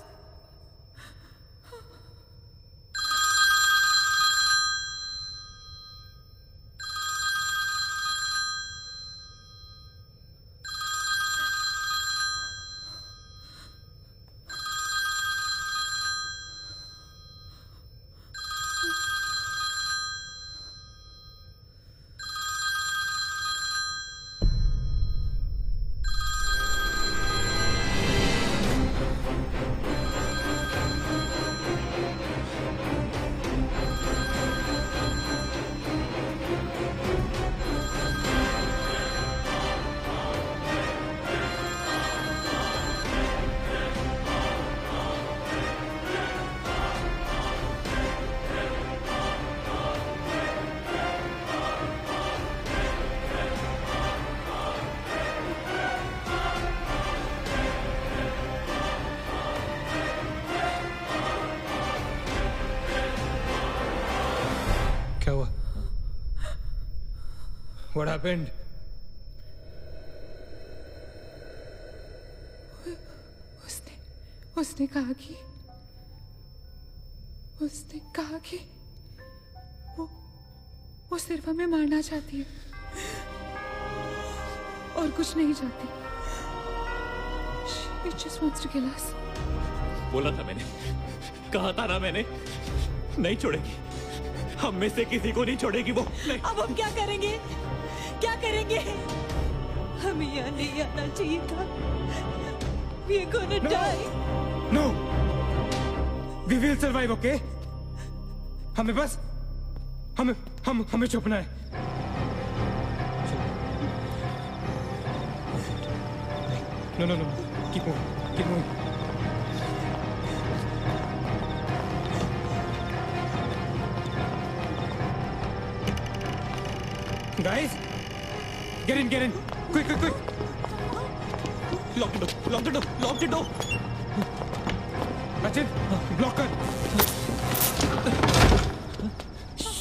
What happened? उसने कहा कि वो सिर्फ हमें मारना चाहती है और कुछ नहीं चाहती। She just wants to kill us. बोला था मैंने, कहा था ना मैंने, नहीं छोड़ेगी, हम में से किसी को नहीं छोड़ेगी वो। अब हम क्या करेंगे? क्या करेंगे? हमें यहाँ नहीं आना चाहिए था। We are gonna die. No. We will survive, okay? हमें बस हमें छुपना है। No, keep moving. Guys, get in, quick. Lock the door. Sachin, block her.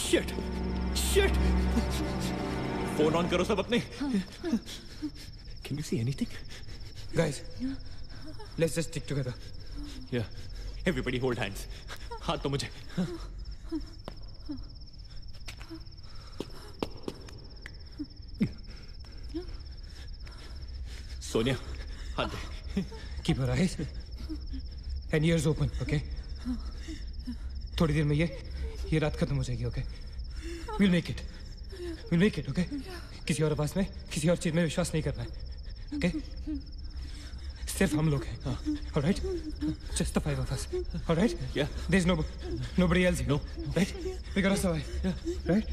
Shit. Phone on करो सब अपने. Can you see anything? Guys, let's just stick together. Yeah. Everybody hold hands. हाथ तो मुझे. Sonia, हाथ दे. Keep your eyes and ears open, okay? थोड़ी देर में ये रात खत्म हो जाएगी, okay? We'll make it, okay? किसी और आवाज में, किसी और चीज में विश्वास नहीं करना है, okay? सिर्फ हम लोग हैं, all right? Just the 5 of us, all right? Yeah. There's nobody else here, no, right? We're gonna survive, right?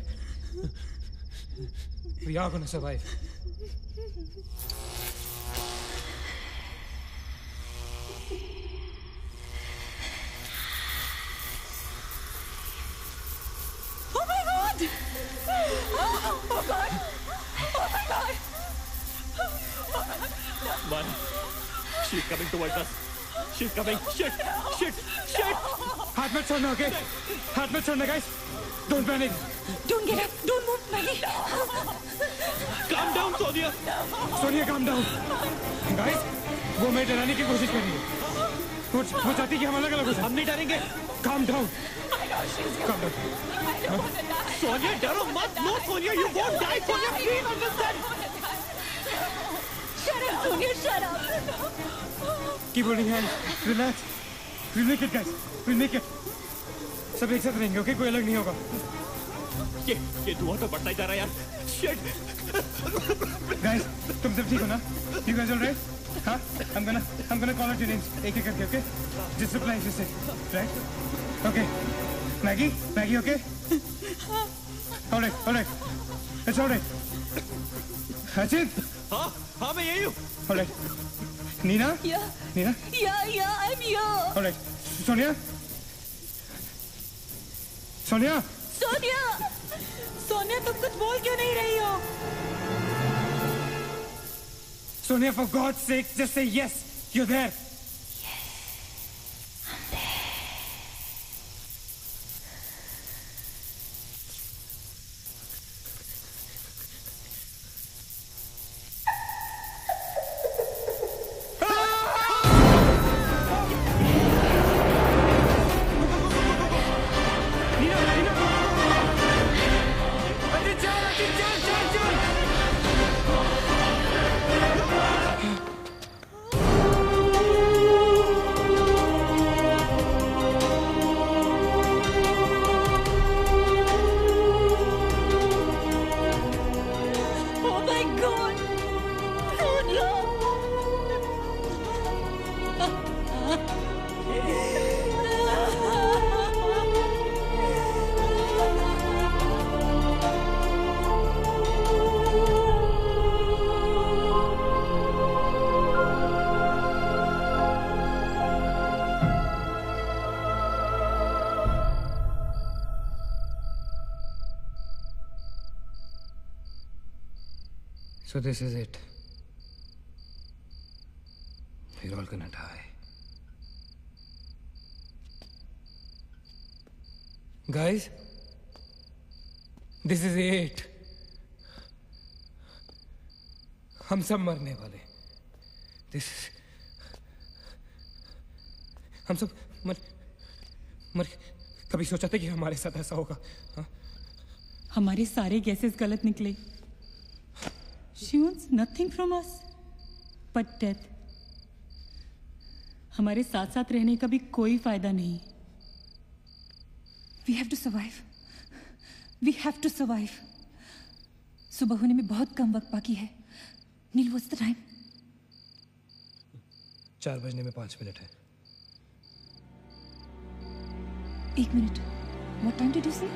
We are gonna survive. Mara, she's coming towards us. She's coming. Shit. हाथ मत छोड़ना, okay? हाथ मत छोड़ना, guys. Don't panic. Don't get up. Don't move, Maggie. Calm down, Sonia. Sonia, calm down. Guys, वो मैं डराने की कोशिश कर रही है. वो चाहती है कि हम अलग-अलग हो जाएं. हम नहीं डरेंगे. Calm down. Calm down. Sonia, डरो मत. No, Sonia, you won't die. Sonia, please understand. Shut up, Sonia. Shut up. Keep holding hands. Relax. We'll make it, guys. We'll make it. सब एक साथ रहेंगे, okay? कोई अलग नहीं होगा. ये धुआं तो बढ़ता ही जा रहा है यार. Shit. Guys, तुम सब ठीक हो ना? You guys all right? हाँ? I'm gonna call out your names एक करके, okay? Just reply, just say, right? Okay. Maggie, okay? All right. It's all right. Sachin. हाँ मैं यही हूँ. All right. Nina? Yeah. Nina? Yeah, I'm here. All right. Sonia? Sonia तुम कुछ बोल क्यों नहीं रही हो? Sonia, for God's sake, just say yes. You're there. So this is it. We're all gonna die. Guys, this is it. हम सब मरने वाले. This is... हम सब मर कभी सोचा था कि हमारे साथ ऐसा होगा? हाँ? हमारे सारे गैसेस गलत निकले. She wants nothing from us but death. हमारे साथ साथ रहने का भी कोई फायदा नहीं. We have to survive. We have to survive. सुबह होने में बहुत कम वक्त बाकी है. नील, what's the time? 4 बजने में 5 मिनट है. 1 minute. What time did you say?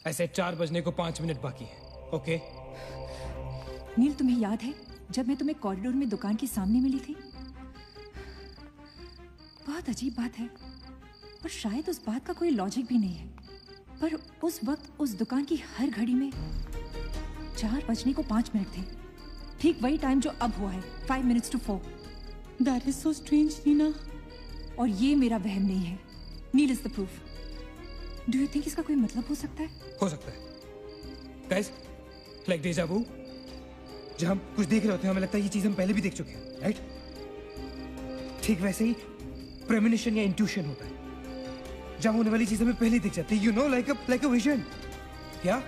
ऐसे 4 बजने को 5 मिनट बाकी है. ओके? नील, तुम्हें याद है जब मैं तुम्हें कॉरिडोर में दुकान के सामने मिली थी? बहुत अजीब बात है, और शायद उस बात का कोई लॉजिक भी नहीं है, पर उस वक्त उस दुकान की हर घड़ी में 4 बजने को 5 मिनट थे. ठीक वही टाइम जो अब हुआ है, 5 minutes to 4. That is so strange, Neena. और ये मेरा वहम नहीं है. Neel is the proof. Do you think इसका कोई मतलब हो सकता है? हो सकता है. गाइस, लाइक डेजा वू, जब हम कुछ देख रहे होते हैं हमें लगता है ये चीज हम पहले भी देख चुके हैं, राइट? ठीक वैसे ही प्रेमोनिशन या इंट्यूशन होता है, जब होने वाली चीज हमें पहले ही दिख जाती है. You know, like a vision. क्या?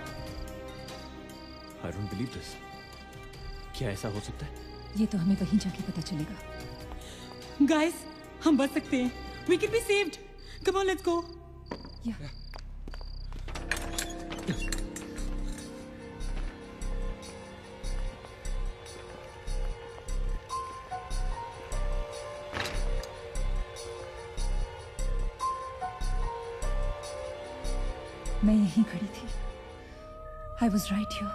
I don't believe this. क्या ऐसा हो सकता है? ये तो हमें वहीं जाके पता चलेगा. Guys, हम बच सकते हैं. We can be saved. Come on, let's go. Yeah. मैं यहीं खड़ी थी. I was right here.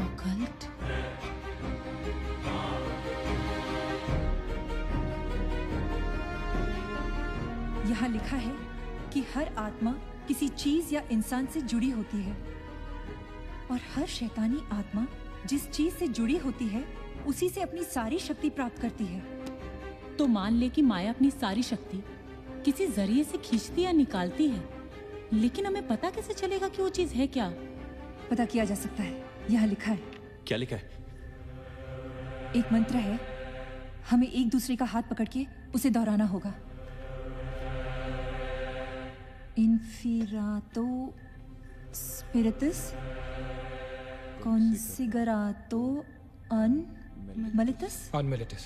Occult. यहाँ लिखा है कि हर आत्मा किसी चीज या इंसान से जुड़ी होती है, और हर शैतानी आत्मा जिस चीज से जुड़ी होती है उसी से अपनी सारी शक्ति प्राप्त करती है. तो मान ले कि माया अपनी सारी शक्ति किसी जरिए से खींचती या निकालती है, लेकिन हमें पता कैसे चलेगा कि वो चीज है क्या? पता किया जा सकता है. यहाँ लिखा है. क्या लिखा है? एक मंत्र है, हमें एक दूसरे का हाथ पकड़ के उसे दोहराना होगा. इन्फिरातो स्पिरिटस Consigerato unmilitus. Unmilitus.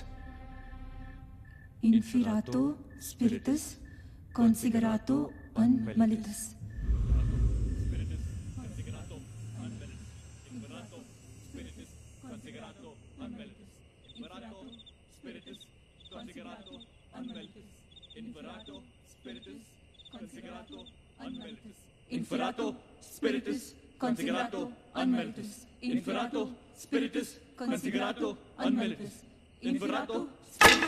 Inferato spiritus consigerato unmilitus. Inferato spiritus consigerato unmelitus. Inferato spiritus consigerato unmelitus. Inferato spiritus consigerato unmelitus. Inferato spiritus consigerato unmelitus. Spiritus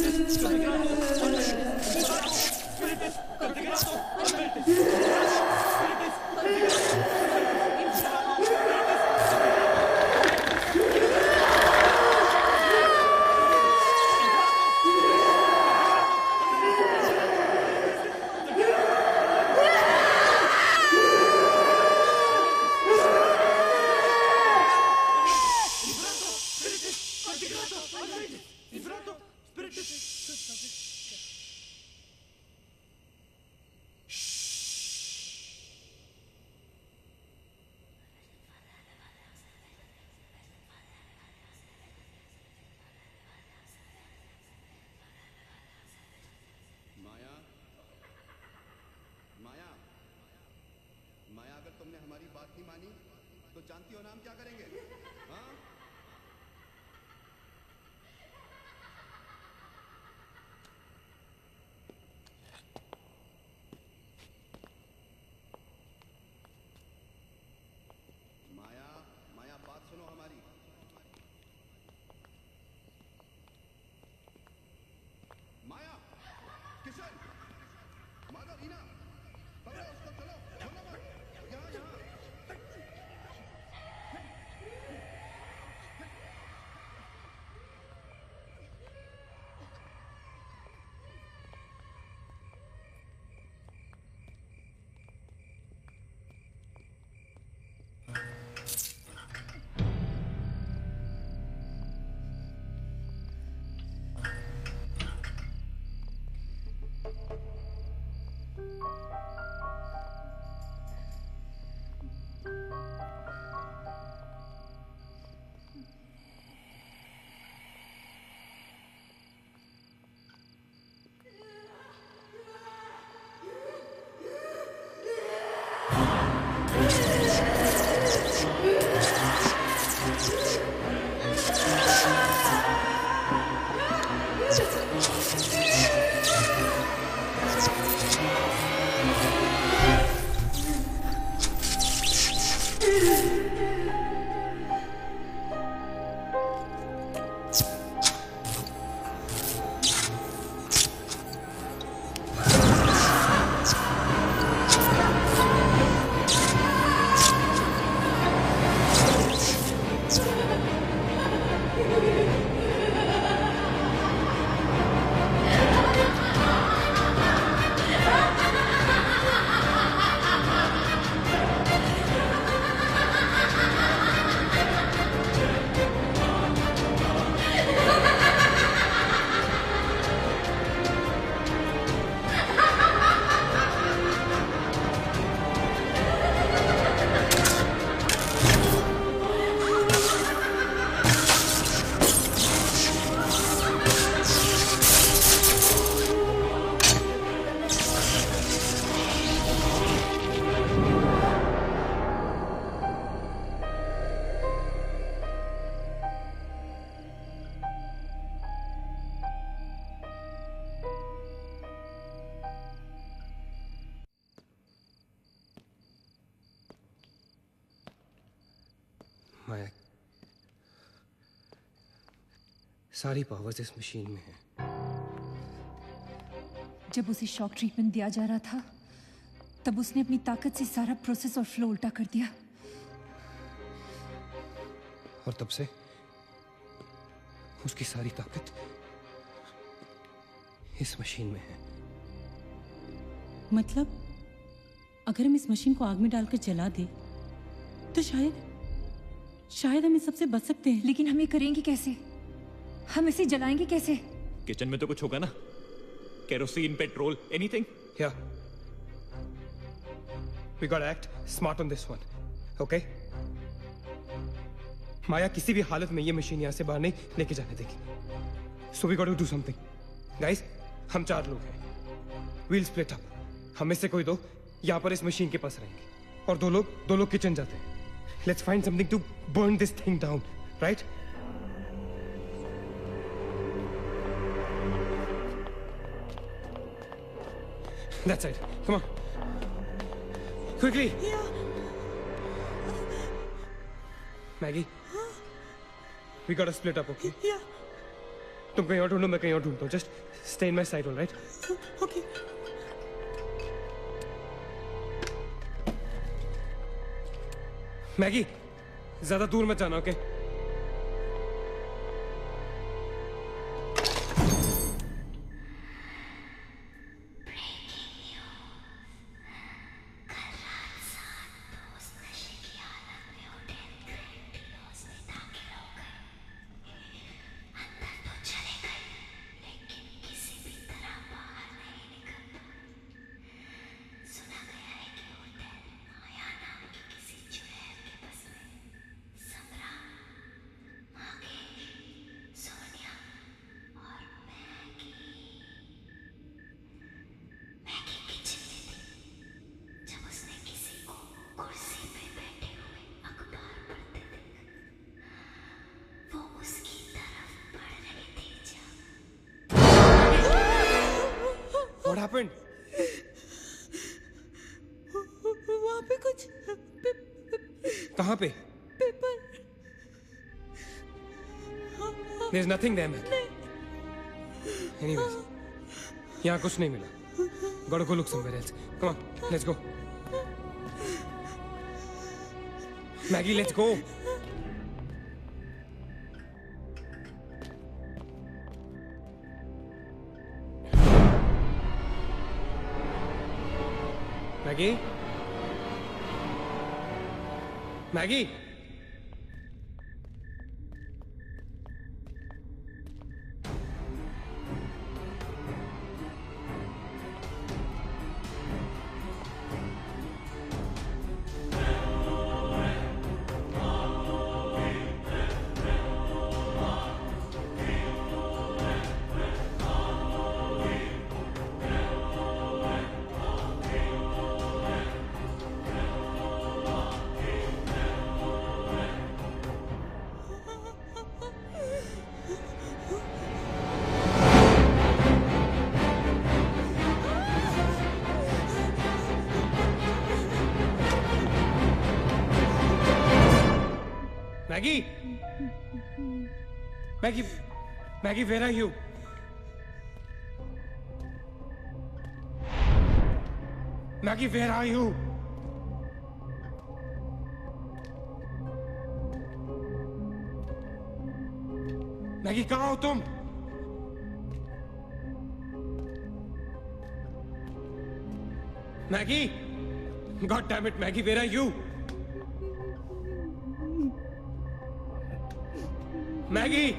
consigerato तुमने हमारी बात नहीं मानी तो जानती हो ना हम क्या करेंगे? हाँ? माया, माया बात सुनो हमारी. माया, किशन, माधव, रीना, पकड़ो उसको, चलो, छोड़ो मत. यहाँ, यहाँ. माया, सारी पावर्स इस मशीन में है। जब उसे शॉक ट्रीटमेंट दिया जा रहा था तब उसने अपनी ताकत से सारा प्रोसेस और फ्लो उल्टा कर दिया। और तब से उसकी सारी ताकत इस मशीन में है। मतलब अगर हम इस मशीन को आग में डालकर जला दे तो शायद हम इस सबसे बच सकते हैं। लेकिन हम ये करेंगे कैसे? हम इसे जलाएंगे कैसे? किचन में तो कुछ होगा ना, kerosene, petrol, anything. Yeah. We gotta act smart on this one, okay? माया किसी भी हालत में ये मशीन यहाँ से बाहर नहीं लेके जाने देगी। So we gotta do something. Guys, हम 4 लोग हैं। We'll split up. हमें से कोई 2 यहाँ पर इस मशीन के पास रहेंगे और 2 लोग किचन जाते हैं। Let's find something to burn this thing down, right? That side. Come on. Quickly. Yeah. Maggie. We gotta split up, okay? Yeah. तुम कहीं और ढूंढो, मैं कहीं और ढूंढता हूँ. Just stay in my side, all right? Okay. Maggi, ज्यादा दूर मत जाना, ओके? What happened? वहाँ पे कुछ कहाँ पे? Paper. There's nothing there, man. Anyways, यहाँ कुछ नहीं मिला. Gotta go look somewhere else. Come on, let's go. Maggie, let's go. Maggie? Maggie? Maggie! Maggie, where are you? Maggie, where are you? Maggi कहाँ हो तुम? Maggi, God damn it, Maggie, where are you? Maggie!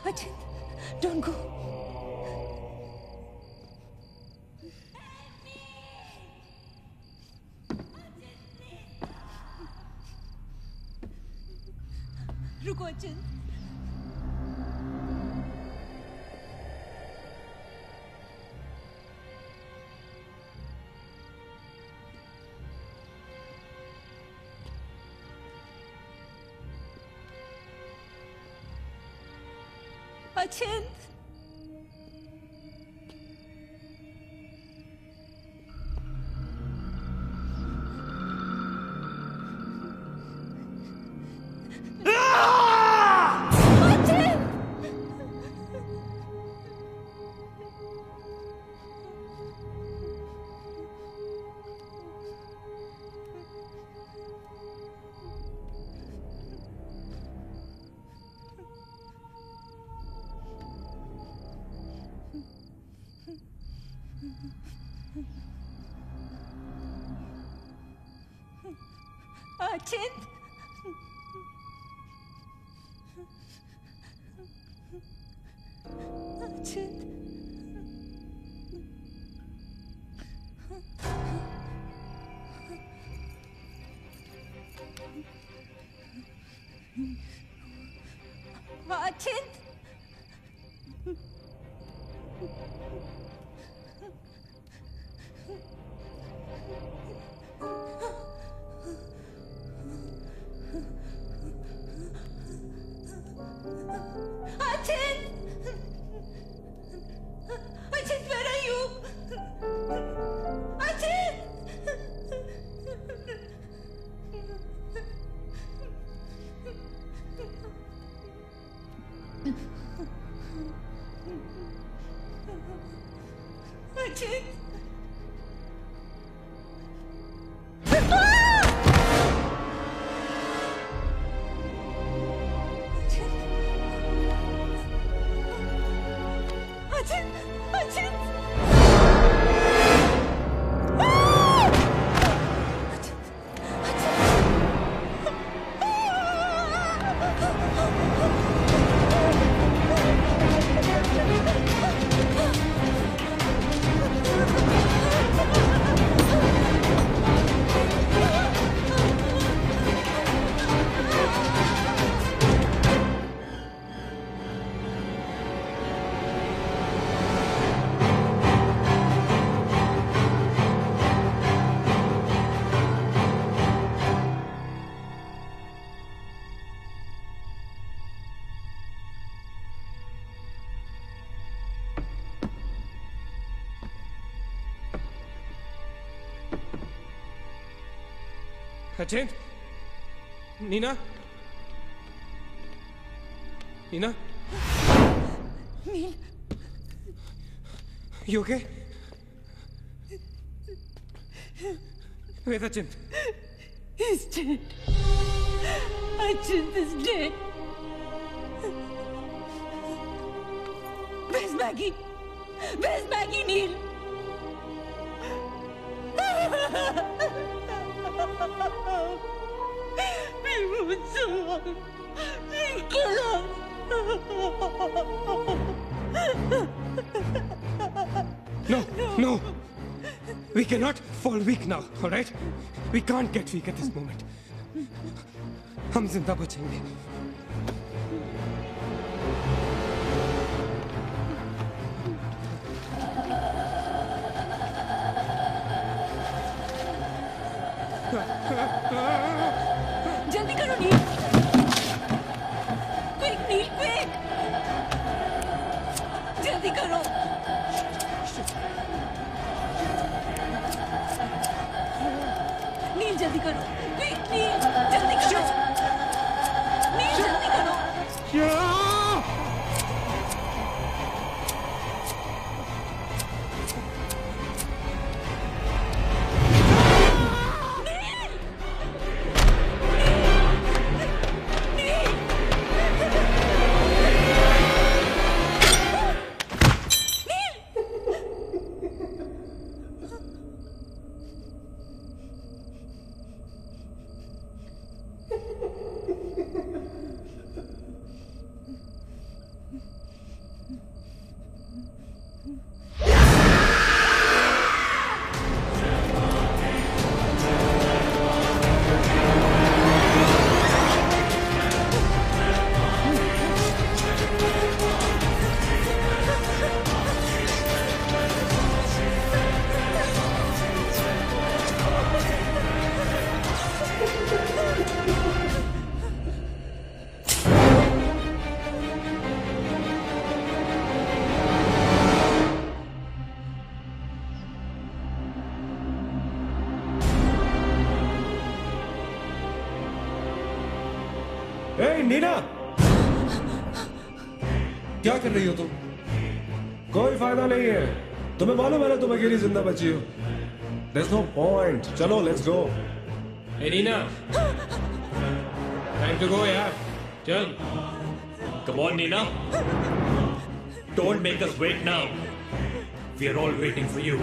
Ajit, don't go. रुको अचिंत। अचिंत। अचिंत। अचिंत। अचिंत। Ajit, where are you? Ajit! Ajit! अचिंत, Neena, Neena, nil, you okay? Where's Achint? He's dead. Achint is dead. Where's Maggie? Where's Maggie, Neil? We moved so long. We kill us. No. We cannot fall weak now, all right? We can't get weak at this moment. हम जिंदा बचेंगे। करो नील जल्दी करो नील जल्दी करो नीना, क्या कर रही हो तुम? कोई फायदा नहीं है। तुम्हें मालूम है ना तुम अकेली जिंदा बची हो। There's no point. चलो let's go. Hey Neena, time to go यार, चल। Come on Nina. Don't make us wait now. We are all waiting for you.